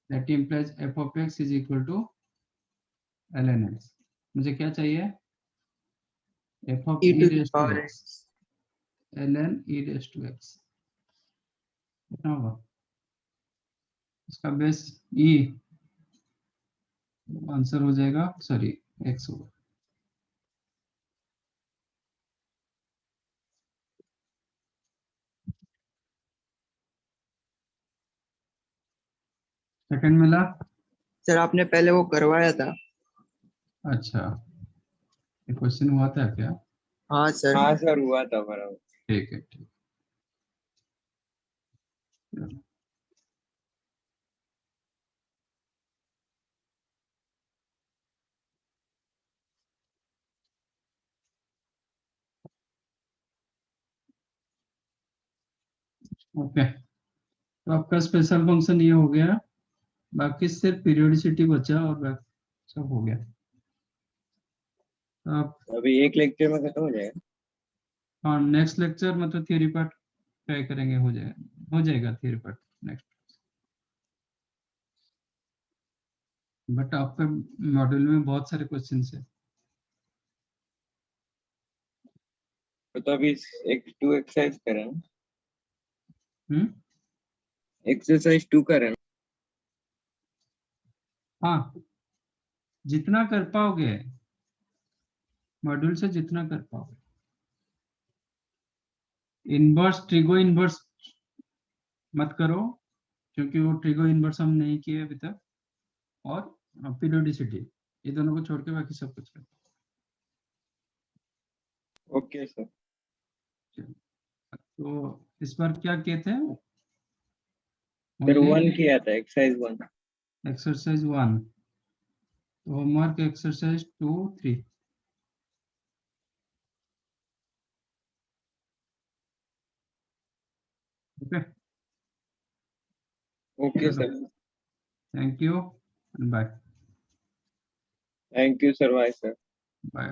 A: that implies f of x is equal to ln x। मुझे क्या चाहिए, f of
C: e
A: e
C: to the
A: raised to
C: power
A: x ln e raised to x, कितना होगा इसका बेस e, आंसर हो जाएगा, सॉरी x होगा। सेकंड मिला।
C: सर आपने पहले वो करवाया था।
A: अच्छा, ये क्वेश्चन हुआ था क्या?
C: हाँ सर।
B: हाँ सर हुआ था बराबर।
A: ठीक है, ठीक। ओके, तो आपका स्पेशल फंक्शन ये हो गया, बाकी सिर्फ पीरियोडिसिटी बचा और बाकी सब हो गया। तो आप
B: अभी एक लेक्चर में खत्म हो जाएगा।
A: हाँ, नेक्स्ट लेक्चर मतलब थियरी पार्ट ट्राई करेंगे, हो जाएगा थियरी पार्ट नेक्स्ट। बट आपके मॉड्यूल में बहुत सारे क्वेश्चन है।
B: तो अभी x2 एक्सरसाइज करें,
A: हम्म,
B: एक्सरसाइज 2 करें।
A: हाँ, जितना कर पाओगे मॉड्यूल से, जितना कर पाओगे। इनवर्स, ट्रिगो इनवर्स मत करो, क्योंकि वो ट्रिगो इनवर्स हम नहीं किए अभी तक, और पीरियोडिसिटी, ये दोनों को छोड़ के बाकी सब कुछ करो।
B: Okay sir.
A: तो इस बार क्या किए थे?
B: फिर 1 किया था, एक्सरसाइज 1।
A: एक्सरसाइज 1, तो homework exercise 2, 3। Okay,
B: okay sir,
A: thank you, bye
B: thank you sir, bye sir.
A: Bye.